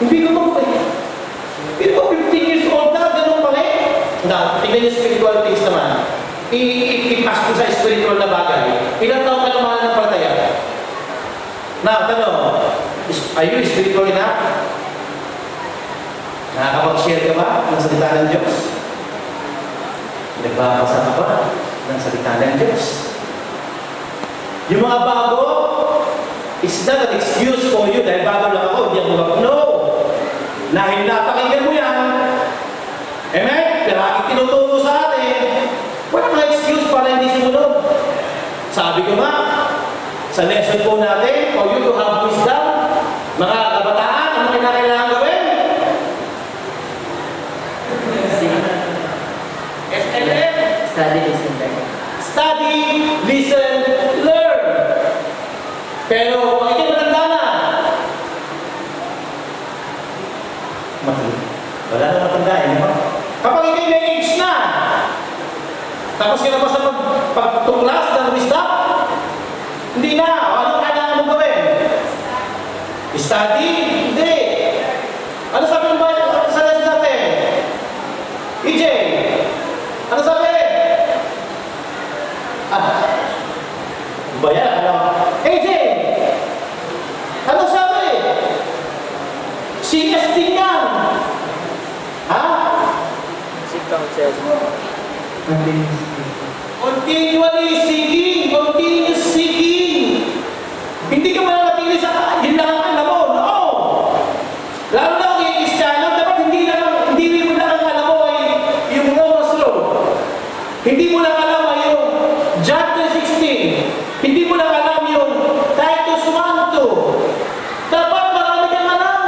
Hindi ko mo Hindi ko 15 years old na, ganun pa rin. Tingnan yung spiritual things naman. I-pass ko sa spiritual na bagay. Ilang taon ka naman ng palataya? Na, tanong, are you spiritual enough? Nakakapag-share ka ba ng salita ng Diyos? Nagbabasa ka ba ng salita ng Diyos? Yung mga bago, it's not an excuse for you dahil bago lang ako, hindi ako bago. No! Dahil napakinggan mo yan. Amen? Pero aking tinuturo sa atin, wala mga excuse para hindi sumunod. Sabi ko nga, sa lesson po natin, for you to have wisdom, mga kabataan, ano kinakailangan gawin? SLM. Study, listen, learn. Study, listen, learn. Pero kung ikaw matanda na, wala na matanda eh. Kapag ikaw may age na, tapos ka na ba sa pagtuklas ng wisdom? Hindi na. Ano kailangan mo gawin? Study? Hindi. Ano sabi ng Bible sa lesson natin? EJ, ano sabi? Bayan, ano? EJ, ano sabi? CST yan. Ha? Continually seeking. Continuous seeking. Hindi ka mananatili sa yun lang ang alam mo. No! Lalo na kung yung Kristiyano, dapat hindi mo lang ang alam mo ay yung Romans Road. Hindi mo lang alam ay yung John 3:16. Hindi mo lang alam yung Titus 1:2. Dapat marami kang alam.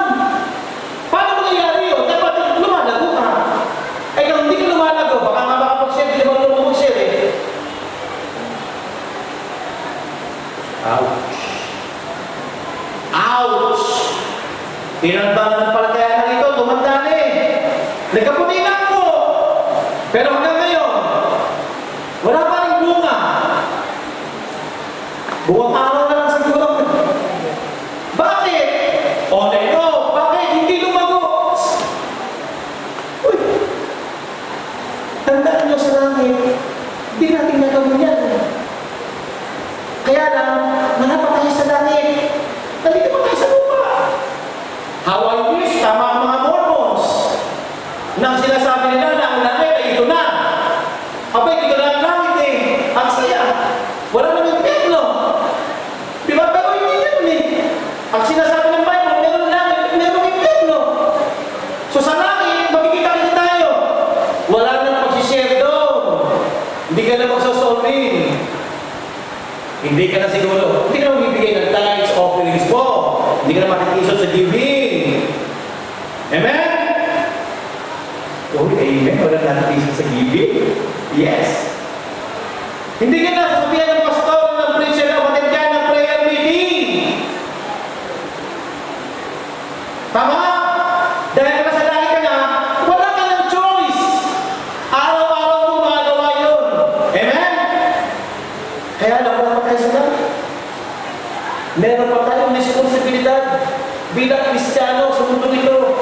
Paano mangyayari yun? Dapat lumalago ka. Ay kung hindi ka lumalago, baka nga makapag-share, hindi naman lumalago mag-share eh. Ouch. kaputinan po. Pero hanggang ngayon, wala pa rin bunga. Buwang araw na lang siguro. Bakit? O, bakit hindi lumago? Uy, tandaan nyo sa langit, hindi natin nagawin yan. Kaya lang, manapa tayo sa langit. Nalito pa tayo sa lupa. How I wish, tama ang mga Mormons. Nang sinasabi nila na ang langit ay ito na. Abay, ito na ang langit eh. Ang saya. Wala nang impyerno. Di ba? Pero hindi yun eh. Ang sinasabi ng Bible, meron langit, meron impyerno. So sa langit, makikita tayo. Wala nang magsishare doon. Hindi ka na magsasolving. Hindi ka na siguro, hindi ka na magbibigay ng tithes, offerings mo. Hindi ka na makikisot sa giving. Amen? Oh, amen. Wala na nakikisot sa giving? Yes. Hindi ka na sasabihan ng pastor, ng preacher na umatid ka ng prayer meeting. Tama? Dahil nakasalangit ka na, wala ka ng choice. Araw-araw mo magawa yun. Amen? Kaya lang, wala pa tayo sa langit. Meron pa tayong responsibilidad bilang Kristiyano sa mundo nito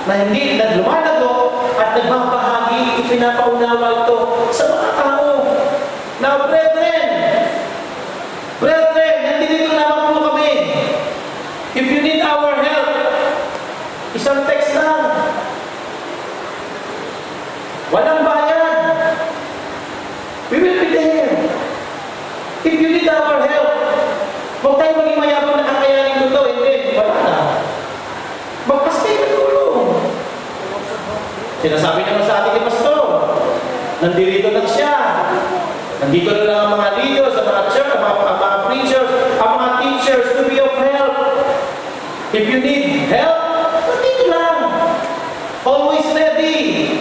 na hindi lumalago at nagbabahagi, ipinapaunawa ito sa mga tao. Now, brethren, nandito naman po kami. If you need our help, isang text lang. Walang bayan. We will be there. If you need our help, huwag tayo maging mayabang na kakayanin ko ito. Hindi, wala na. Magpastay na tulong. Sinasabi naman sa ating ni Pastor, nandito lang siya. Nandito na lang ang mga leaders, ang mga church, ang mga preachers, ang mga teachers to be of help. If you need help, nandito lang. Always ready.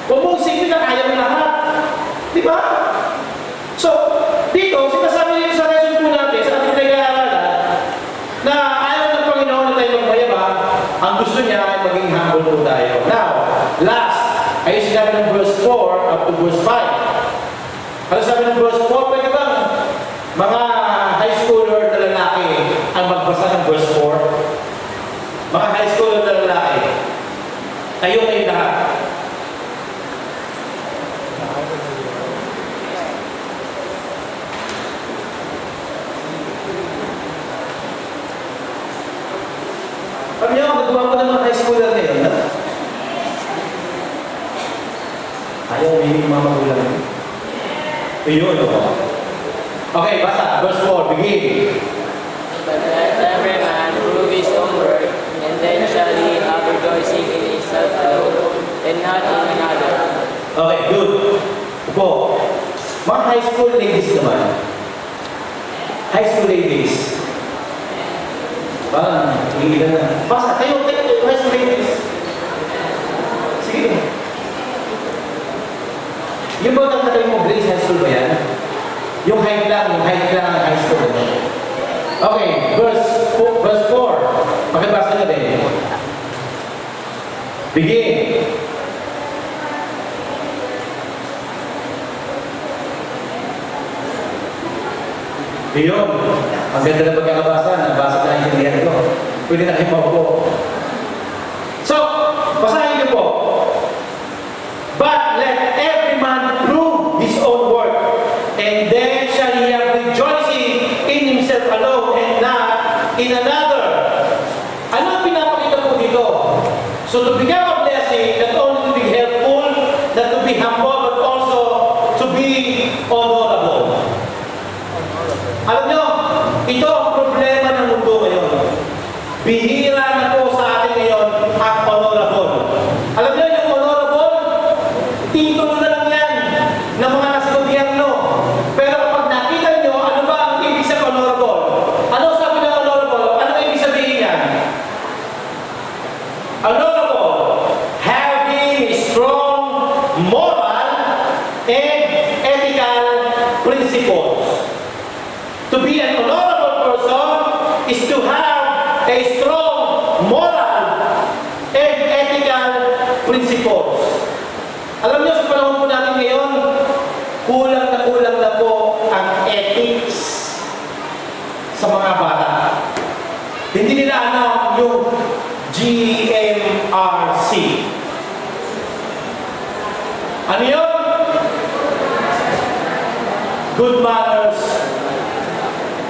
Huwag mong isipin na kaya mo lahat. Di ba? So, dito, sinasabi nito sa lesson po natin, sa ating pinag-aaralan, na ayaw ng Panginoon na tayo magmayabang, ang gusto niya ay maging humble po tayo. Now, last, ay sinabi ng verse 4 up to verse 5. Ano sabi ng verse 4? Pwede bang mga high schooler na lalaki ang magbasa ng verse 4? Mga high schooler na lalaki, tayo kayo lahat. Sabi niyo, nagawa ko ng mga high schooler ngayon. Ayaw may mga magulang. Yun, o. Okay, basa. Verse 4, begin. But let every man prove his own work, and then shall he have rejoicing in himself alone, and not in another. Okay, good. Upo. Mga high school ladies naman. High school ladies. Hindi ka na. Basta, tayo, high school ladies. Sige. Yung ba nagtatay mo, Grace High School ba yan? Yung height lang ang high school. Okay, verse 4. Pakibasa nyo din. Begin. Iyon. Ang ganda na pagkakabasa. Nabasa na yung hindi ko. Pwede na kayo maupo. So, basahin niyo po. But let every man prove his own work, and then shall he have rejoicing in himself alone and not in another. Ano ang pinapakita po dito? So to become a blessing, not only to be helpful, not to be humble, but also to be honorable. Alam nyo, ito ang problema ng mundo ngayon. Bihira na po sa atin ngayon ang honorable. Alam nyo, yung honorable, titulo na lang yan ng mga nasa gobyerno. Pero kapag nakita nyo, ano ba ang ibig sa honorable? Ano sabi ng honorable? Ano ibig sabihin yan? Honorable, having strong moral and ethical principles. To be an honorable person is to have a strong moral and ethical principles. principles. Alam niyo, sa panahon po natin ngayon, kulang na po ang ethics sa mga bata. Hindi nila alam yung GMRC. Ano yun? Good manners.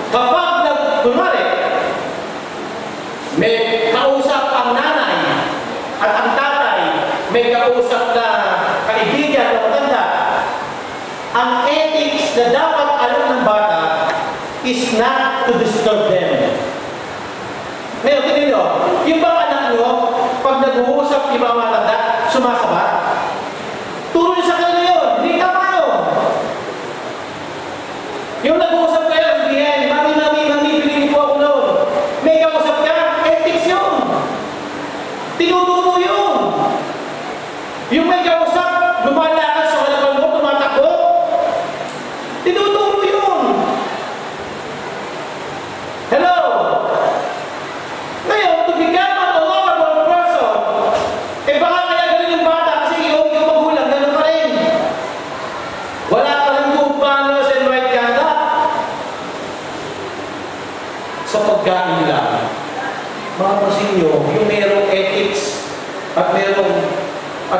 Kapag kunwari, may kausap ang nanay at ang tatay, may kausap na kaibigan na matanda, ang ethics na dapat alam ng bata is not to disturb them. Ngayon, tingnan nyo, yung bang anak nyo, pag nag-uusap yung mga matanda, sumasabat? Turo nyo sa kanila yun, hindi tama yun. Yung nag-uusap kayo, sabihin, mami, pinili po ako noon. May kausap ka, ethics yun. Tinuturo yun. Yung may kausap, lumalakad sa halapan mo, tumatakbo. Tinuturo yun. Hello? Ngayon, to become a honorable person, baka kaya ganun yung bata kasi yung magulang, ganun pa rin. Wala pa rin good manners and right conduct. Sa pagkain lang, mapapansin nyo, yung merong ethics at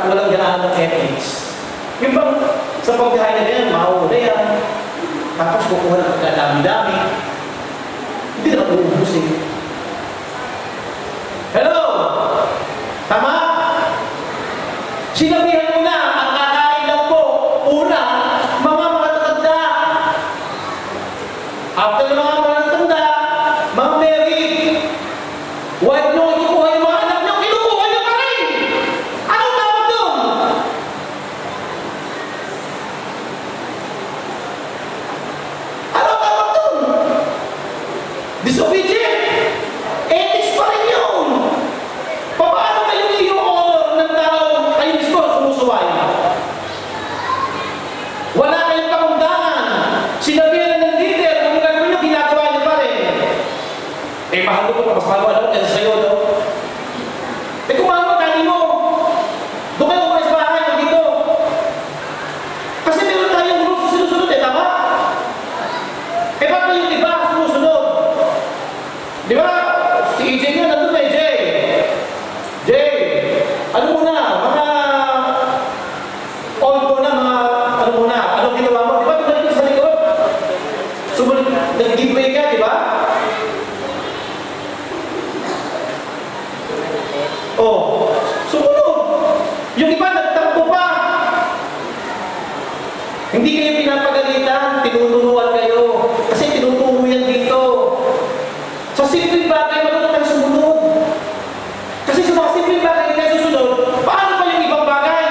walang ganaan ng ethics. Yung bang sa pagkain na yan, mauna yan, tapos kukuha ng pagkadami-dami, hindi na uubusin. Hello? Tama? Sinabihan mo na, ang kakain lang po, una, mga matatanda. After ng mga matatanda, mga married, huwag nyo ikukuha yung mga anak nyo, kinukuha nyo pa rin! Anong tawag doon? Anong tawag doon? Disobedient! Ethics pa rin yun! Paano kayo i-honor ng tao kayo mismo sumusuway? Wala kayong pakundangan. Sinabihan ng leader, kung gagawin nyo, ginagawa nyo pa rin. Mahal ko, mas mahal ko, alam ko, kaya sa'yo, no? Kung mahal mo, tani mo. Doon kayo umalis sa bahay, dito. Kasi meron tayong rules na sinusunod, tama? Bakit yung iba sumusunod? Di ba? Si EJ nga, nandun na, EJ. Jay, ano muna? Mga all muna, mga ano muna? Anong ginawa mo? Di ba? Tumalik ka sa likod? Sumunod, nag-giveaway ka, di ba? Oh, sumunod. Yung iba, nagtampo pa. Hindi kayo pinapagalitan, tinuturuan kayo. Kasi tinuturo yan dito. Sa simpleng bagay, matuto kayo sumunod. Kasi sa mga simpleng bagay hindi kayo susunod, paano pa yung ibang bagay?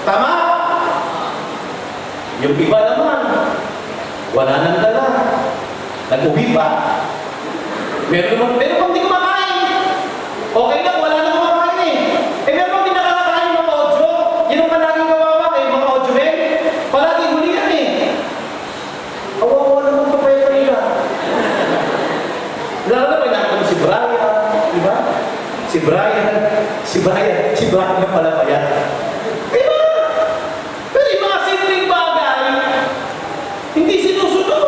Tama? Yung iba naman, wala nang dala. Nag-uwi pa. Meron pang di kumakain. Okay lang, wala nang kumakain eh. Meron pang di nakakakain mga audio. Yun ang palaging kawawa eh, mga audio eh. Palaging huli yan eh. Awawa naman pa pala nila. Lalo na may nakita mo si Brian, di ba? Si Brian na pala pa yan. Diba? Pero yung mga simpleng bagay, hindi sinusunod.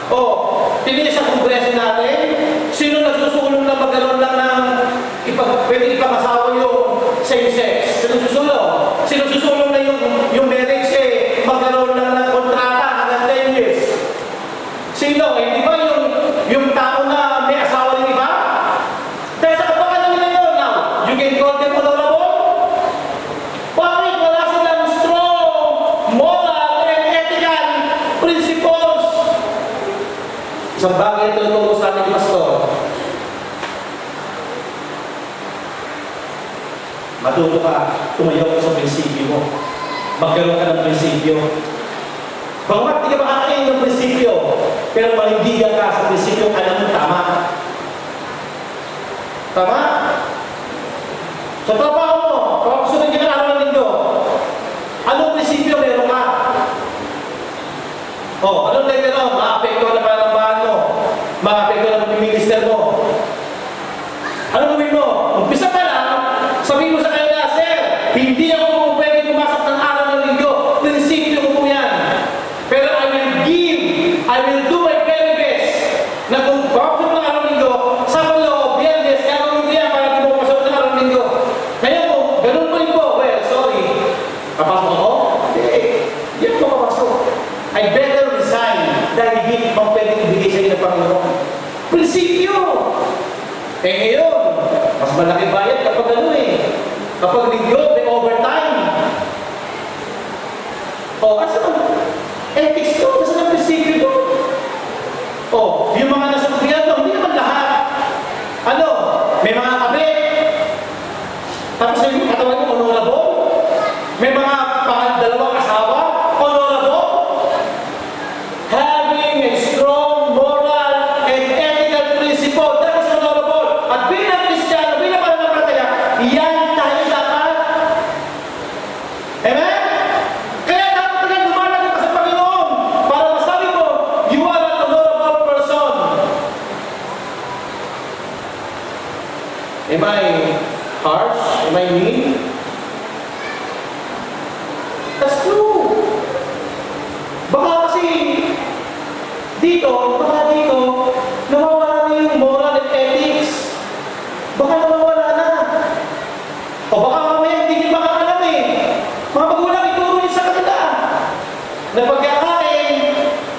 Oh, tingin sa kongreso natin, sino nagsusulong na magkaroon lang ng pwede ipang-asawa yung same-sex? Sino susulong? Sino susulong na yung marriage eh, magkaroon lang ng kontrata hanggang 10 years? Sino? Eh, di ba yung tao na may asawa ng iba? Dahil sa kapakanan nila yun, now, you can call them honorable? Bakit wala silang strong moral and ethical principles? Isang bagay ito ituturo sa ating pastor. Matuto ka, tumayo ka sa prinsipyo mo. Magkaroon ka ng prinsipyo. Bagamat di ka makakain ng prinsipyo, pero manindigan ka sa prinsipyo, alam mo tama. Tama? Sa trabaho mo, kung sunod ka ng araw ng linggo, anong prinsipyo meron ka? Oh, anong like na maapekto na panambahan mo? Maapekto na pag-minister mo? Anong gawin mo? Umpisa ka Eh ngayon, mas malaki bayad kapag ano eh. Kapag linggo, may overtime. O, asa ang ethics to? Asa ang prinsipyo to? O, yung mga nasa gobyerno, hindi naman lahat. Ano? May mga kabit. Tapos yung katawan mo, honorable. May mga dalawang asawa, honorable. Having a strong moral and ethical principle, that is honorable. At bilang Kristiyano, bilang mananampalataya, yan tayo dapat. Amen? Kaya dapat ka lumalago ka sa Panginoon para masabi mo, you are an honorable person. Am I harsh? Am I mean? That's true. Baka kasi dito, nawawala na yung moral and ethics. Baka nawawala na. O baka mamaya hindi nyo makakalam eh. Mga magulang, ituro nyo sa kanila. Na pagkakain,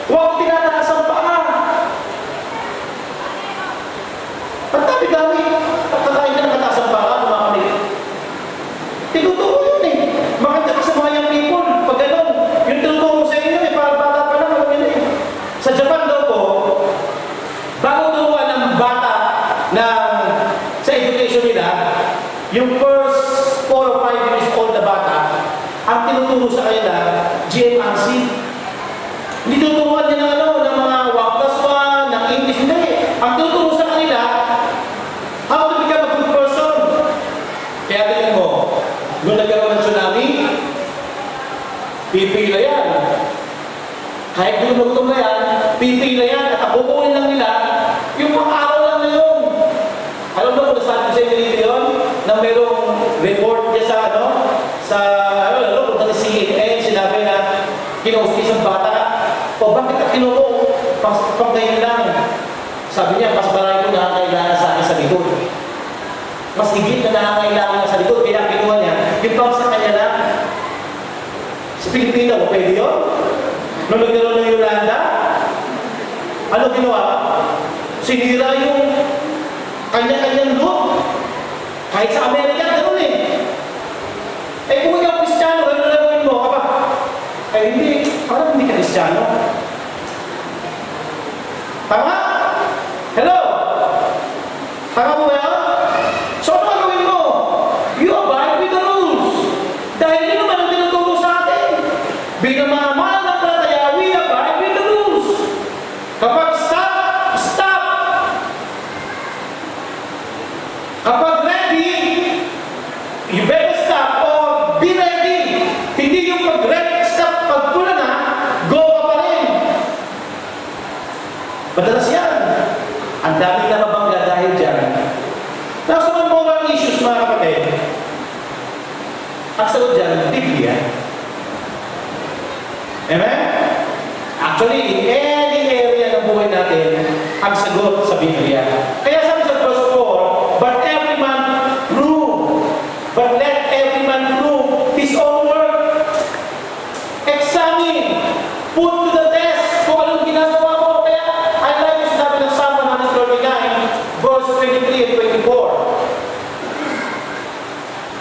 huwag tinataas ang paa. Ang dami-dami, pagkakain ka ng kataas ang paa, kumakalik. Tinuturo yun eh. Maganda ka sa mga young people. Pag gano'n, yung tinuturo sa inyo eh, para bata pa lang, alam yun eh. Sa Japan daw po, bago turuan ng bata sa education nila, yung first 4 or 5 years old na bata, ang tinuturo sa kanila, GMRC. Hindi tuturuan niya ng ng mga 1+1, ng English, hindi. Ang tinuturo sa kanila, how to become a good person. Kaya tingnan mo, nung nagkaroon ng tsunami, pipila yan. Kahit gutom na yan, pipila yan at abubuin lang nila yung pang-araw lang na yun. Alam mo kung nasabi sa inyo dito yun? Na merong report niya sa kung sa CNN, sinabi na kinuustis ang bata. O bakit ka kinuko? Pag ngayon lang. Sabi niya, mas marami ko nakakailangan sa akin sa likod. Mas higit na nakakailangan sa likod, kaya kinuha niya. Yung pang sa kanya lang. Sa Pilipino, pwede yun? Nung nagkaroon ng Yolanda, ano ginawa? Sinira yung kanya-kanyang look. Kahit sa Amerika, gano'n eh. Eh kung ikaw Kristiyano, ano na gawin mo? Aba, eh hindi. Parang hindi ka Kristiyano. Tama? Hello? Tama mo ba yan? So ano gawin mo? You abide with the rules. Dahil yun naman ang tinuturo sa atin. Bilang mga mananampalataya, we abide with the rules. Kapag stop, stop. Kapag ready, you better stop or be ready. Hindi yung pag-ready, stop, pag pula na, go ka pa rin. Madalas yan. Ang daming nakabangga dahil dyan. Tapos naman moral issues, mga kapatid. Ang sagot dyan, Biblia. Amen? Actually, in any area ng buhay natin, ang sagot sa Biblia. Kaya sabi sa verse 4, but every man prove, but let every man prove his own work. Examine, put to the test kung anong ginagawa mo. Kaya, I like yung sinabi ng Psalm 139, verse 23 and 24.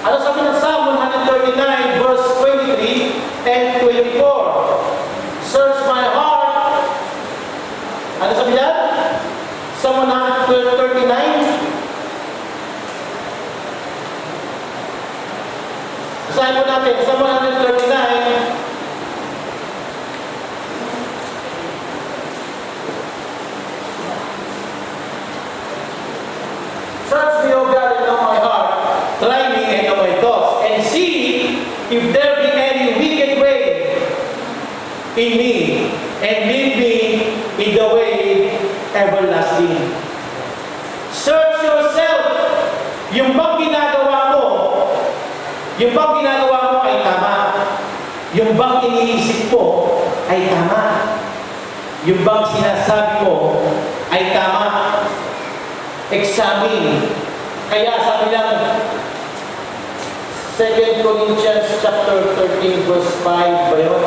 Ano sabi ng Psalm 139, verse 23 and 24? Search my heart. Ano sabi yan? Psalm 139. Basahin po natin. Psalm 139. Search me, O God, and know my heart. Try me and know my thoughts. And see if there be any wicked way in me, and lead me in the way everlasting. Search yourself. Yung bang ginagawa mo ay tama. Yung bang iniisip mo ay tama. Yung bang sinasabi mo ay tama. Examine. Kaya sabi lang, 2 Corinthians chapter 13 verse 5 ba yun?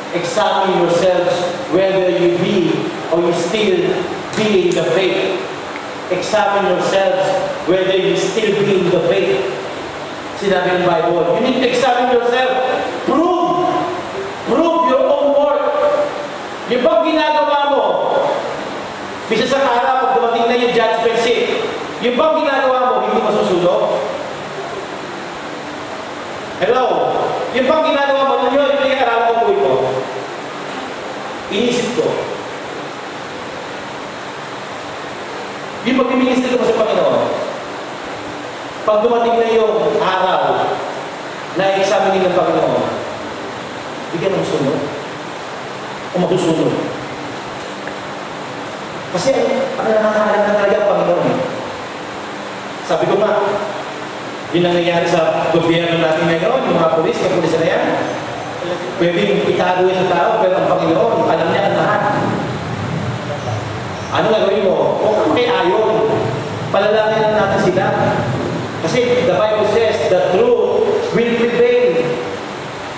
Examine yourselves whether you be or you still be in the faith. examine yourselves whether you still be in the faith. Sinabi ng Bible. You need to examine yourself. Prove your own work. Yung bang ginagawa mo, bisa sa araw, pag dumating na yung judgment seat, yung bang ginagawa mo, hindi masusunod? Hello? Yung bang ginagawa mo, yung pinag-aralan ko po ito, inisip ko, yung pag-ministry ko sa Panginoon, pag dumating na yung araw na i-examine ng Panginoon, bigyan ng sunod o masusunod. Kasi ang nakakaalam na talaga ang Panginoon. Sabi ko nga, yun ang nangyayari sa gobyerno natin ngayon, yung mga pulis, kapulis na yan. Pwedeng itago yan sa tao, pero ang Panginoon, alam niya ang lahat. Ano gagawin mo? Kung may ayon, palalangin lang natin sila. Kasi the Bible says, the truth will prevail.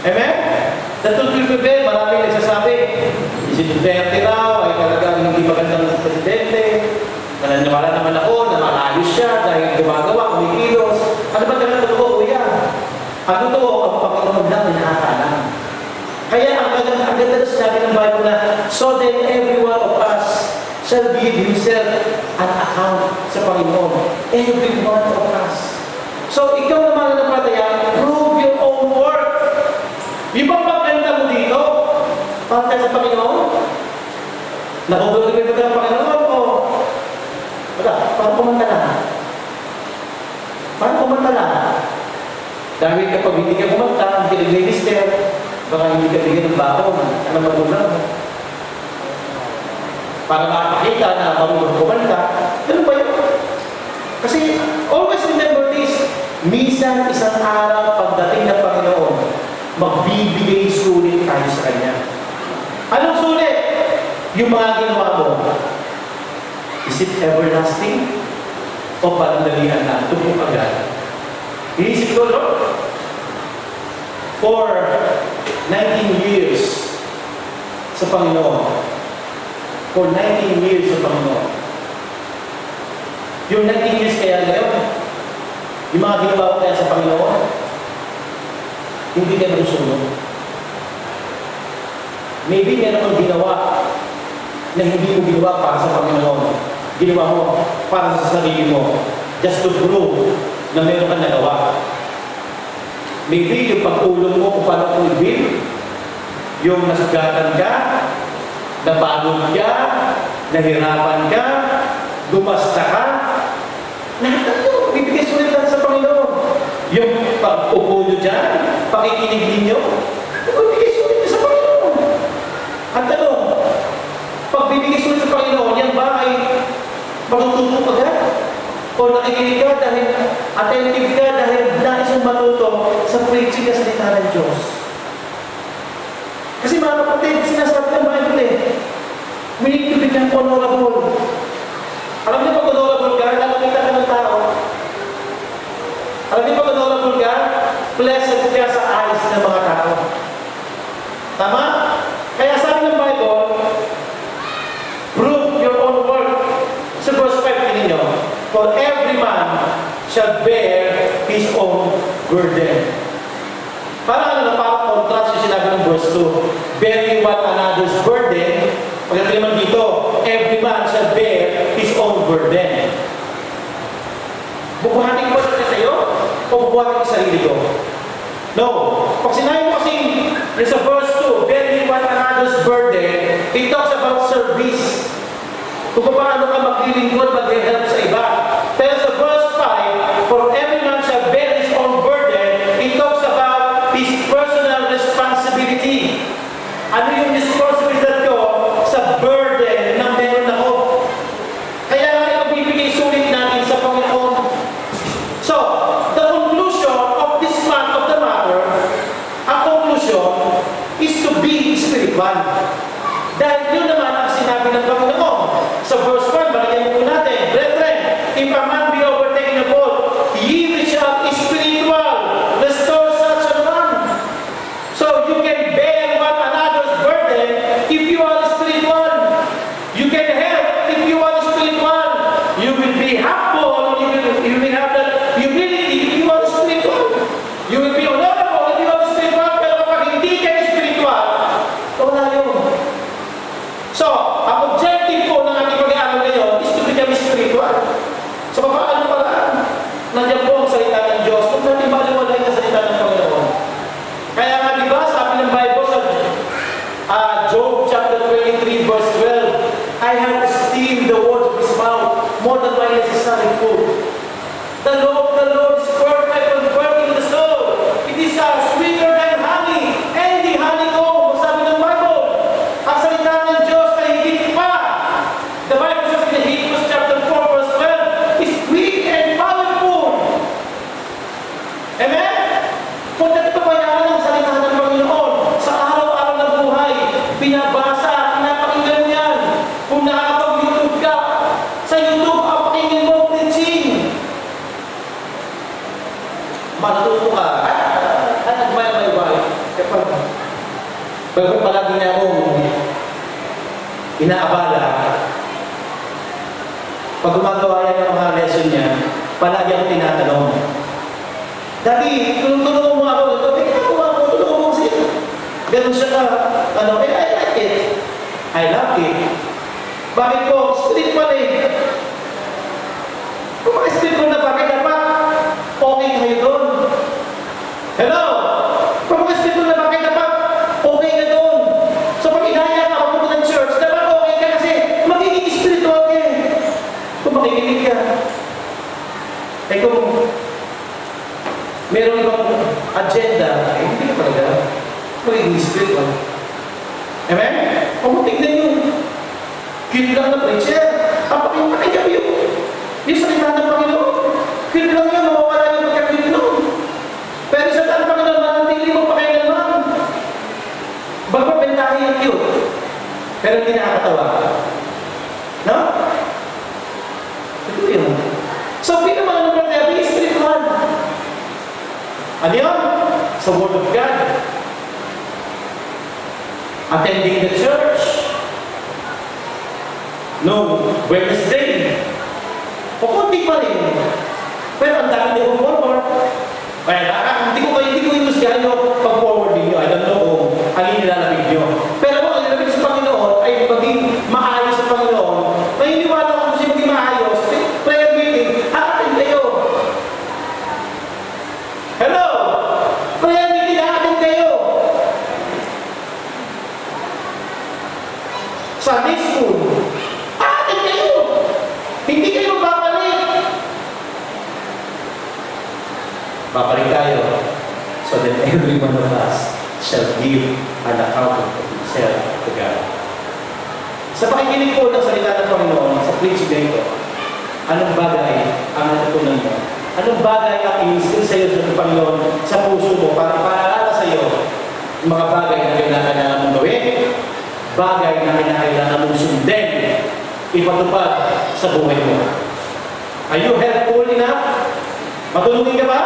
Amen? The truth will prevail. Maraming nagsasabi, si Duterte raw ay talagang hindi magandang presidente. Nananiwala naman ako na maayos siya dahil gumagawa, kumikilos. Ano ba talaga totoo? Kuya? Ang totoo, ang Panginoon lang na nakakaalam. Kaya ang ganda na sinabi ng Bible na, so then every one of us shall give himself an account sa Panginoon. Every one of us. So, ikaw naman na napataya, prove your own work. Yung bang pagkanta mo dito, para sa Panginoon? Nakugulit ka ng Panginoon o wala, parang kumanta lang. Parang kumanta lang. Dahil kapag hindi ka kumanta, hindi ka nag-minister, baka hindi ka bigyan ng bakon. Ano magulang mo? Para makapakita na marunong kumanta. Ganun ba yun? Kasi always remember this, minsan isang araw pagdating ng Panginoon, magbibigay sulit tayo sa Kanya. Anong sulit? Yung mga ginawa mo. Is it everlasting? O panandalian na? Tupok agad. Inisip ko, Lord, for 19 years sa Panginoon. For 19 years sa Panginoon. Yung 19 years kaya ngayon, yung mga ginawa ko kaya sa Panginoon, hindi ka nagusunod. Maybe meron kang ginawa na hindi mo ginawa para sa Panginoon. Ginawa mo para sa sarili mo. Just to prove na meron kang nagawa. Maybe yung pag-ulong mo kung paano ulbil, yung nasugatan ka, napagod ka, nahirapan ka, dumasta ka, lahat ng ito, bibigay sulit lang sa Panginoon. Yung pag-upo nyo dyan, pakikinig ninyo, bibigay sulit sa Panginoon. At ano, pag bibigay sulit sa Panginoon, yan ba ay matututo ka agad? O nakikinig ka dahil attentive ka dahil nais mong matuto sa preaching na salita ng Diyos? Kasi mga kapatid, sinasabi ng Bible we need to become honorable. Alam niyo pag honorable ka, nakakita ka ng tao. Alam niyo pag honorable ka, blessed ka sa eyes ng mga tao. Tama? Kaya sabi ng Bible, prove your own work. Sa verse 5 ninyo, for every man shall bear his own burden. Parang parang contrast yung sinabi ng verse 2. Bearing one another's burden. Pagdating naman dito, every man shall bear his own burden. Bubuhatin ko ba na sa'yo? O bubuhatin ko sa sarili ko? No. Pag sinabi mo kasing sa verse 2, bearing one another's burden, it talks about service. Kung paano ka maglilingkod, mag-help sa iba. Pero sa verse 5, for every man shall bear his own burden, it talks about his personal responsibility. Ano yung responsibility ko sa burden na meron ako? Kaya nga ito bibigay sulit natin sa Panginoon. So, the conclusion of this month of the matter, ang conclusion is to be spiritual. Dahil yun naman ang sinabi ng Panginoon. Sa verse 1, balikan po natin, brethren, if a man be overtaken of fault, ye which mawala yung salita ng Panginoon. Kaya nga, di ba, sabi ng Bible sa Job chapter 23, verse 12, I have esteemed the words of his mouth more than my necessary food. The Lord is perfect and working the soul. It is sweeter than honey, and the honeycomb, sabi ng Bible. Ang salita ng Diyos ay higit pa. The Bible says in Hebrews chapter 4, verse 12, is quick and powerful. Amen? Kung nagpapayaran ang salita ng Panginoon sa araw-araw na buhay, binabasa, napakinggan mo yan. Kung nakakapag-YouTube ka, sa YouTube, ang pakinggan mo, preaching. Matuto ka. At may kapag palagi niya akong inaabala, pag gumagawa yan ng mga lesson niya, palagi akong tinatanong. Daddy, tulong mo ako. Daddy, tulong mo kasi. Ganun siya ka. I like it. I love it. Bakit po? Spirit man eh. Kung mga spirit ko na bakit dapat, okay kayo doon. Hello? Kung mga spirit ko na bakit dapat, okay ka doon. So pag inaya ka ako ng church, dapat okay ka kasi magiging spiritual ka eh. Kung makikinig ka. Eh kung meron ibang agenda, eh hindi ka talaga magiging spiritual. Amen? Kung tignan yung cute lang na preacher, pakinggan yung salita ng Panginoon. Cute lang yun, mawawala yung pagka-cute nun. Pero sa salita ng Panginoon, manatili mo pakinggan man. Bago bentahin yung cute, pero hindi nakakatawa. No? Ito yun. So, bilang mga naman kaya, be spiritual. Ano yun? Sa Word of God. Attending the church. No, Wednesday. O konti pa rin. Pero ang dami din kong forward. Kaya hindi ko ilusgahan yung pag-forward ninyo. I don't know kung ang inilalapig nyo. Pero ang inilalapig sa Panginoon ay maging maayos sa Panginoon. Naniniwala ko kasi maging maayos. Prayer meeting, haatin kayo. Hello? Prayer meeting, haatin kayo. Sunday school, haatin kayo. Hindi kayo babalik. Babalik tayo so that every one of us shall give an account of himself to God. Sa pakikinig po ng salita ng Panginoon, sa preaching na ito, anong bagay ang natutunan mo? Anong bagay ang i-instill sa iyo ng Panginoon sa puso mo para ipaalala sa iyo yung mga bagay na kailangan mong gawin, bagay na kailangan mong sundin, ipatupad sa buhay mo. Are you helpful enough? Matulungin ka ba?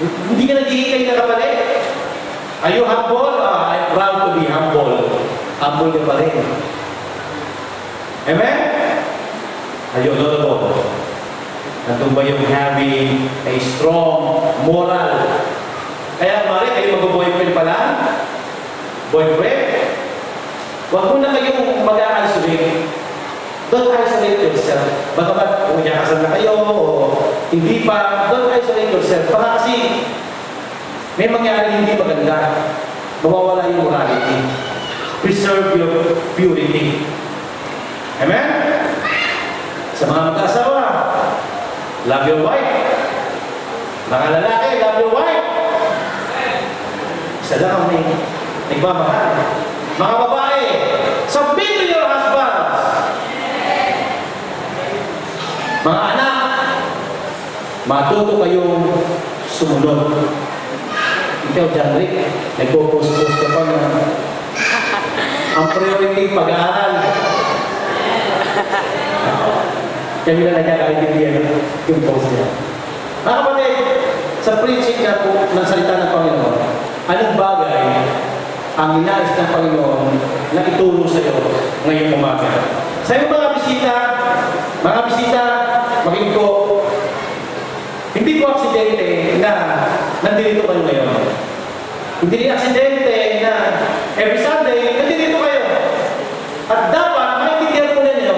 Hindi ka naghihikay na kapalit? Are you humble? I'm proud to be humble. Humble ka pa rin. Amen? Are you honorable? Nandun ba yung having a strong moral? Kaya mali, kayo mag-boyfriend pa lang? Boyfriend? Huwag mo na kayong mag-isolate. Don't isolate yourself. Baka kung yakasal na kayo o hindi pa, don't isolate yourself. Baka kasi may mangyari hindi maganda. Mawawala yung morality. Preserve your purity. Amen? Sa mga mag-asawa, love your wife. Mga lalaki, love your wife. Isa lang ang may nagmamahal. Mga babae, submit to your husbands. Mga anak, matuto kayong sumunod. Ikaw, John Rick, nagpo-post-post ka pa na ang priority pag-aaral. Kaya nila nagkakaintindihan yung post niya. Mga kapatid, sa preaching na po ng salita ng Panginoon, anong bagay ang inais ng Panginoon na ituro sa iyo ngayong umaga? Sa iyong mga bisita, makinig ko, hindi po aksidente na nandito kayo ngayon. Hindi rin aksidente na every Sunday, nandito kayo. At dapat, maintindihan po ninyo,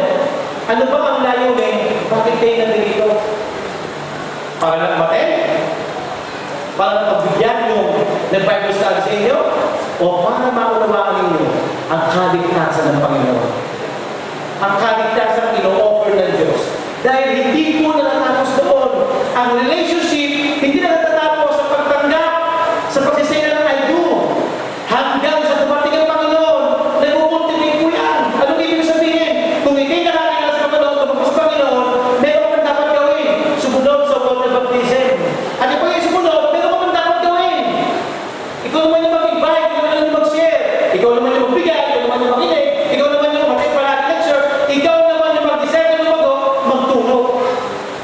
ano ba ang layunin? Bakit kayo nandito? Para lang matin? para pagbigyan nyo ng Bible study sa inyo o para maunawaan ninyo ang kaligtasan ng Panginoon. Ang kaligtasan ino-offer ng Diyos. Dahil hindi po natatapos doon. Ang relationship, hindi na natatapos sa pagtanggap, sa pagsisaya ng I do. Hanggang sa dumating ang Panginoon, nag-uultimate po yan. Anong ibig sabihin? Kung ikay nakakilala sa Panginoon, tumapos sa Panginoon, meron kang dapat gawin. Sumunod sa water baptism. At kung yung sumunod, meron kang dapat gawin. Ikaw naman yung mag-invite, ikaw naman yung mag-share, ikaw naman yung magbigay, ikaw naman yung makinig, ikaw naman yung mag-lecture, ikaw naman yung mag-design ng magtulog.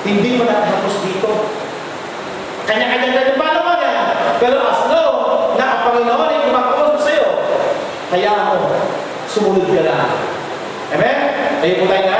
Hindi mo natapos dito. Kanya-kanya yung palawagan. Pero as long na ang Panginoon ay kumakausap sa'yo, kaya mo, sumunod ka lang. Amen? Ayun po tayo na.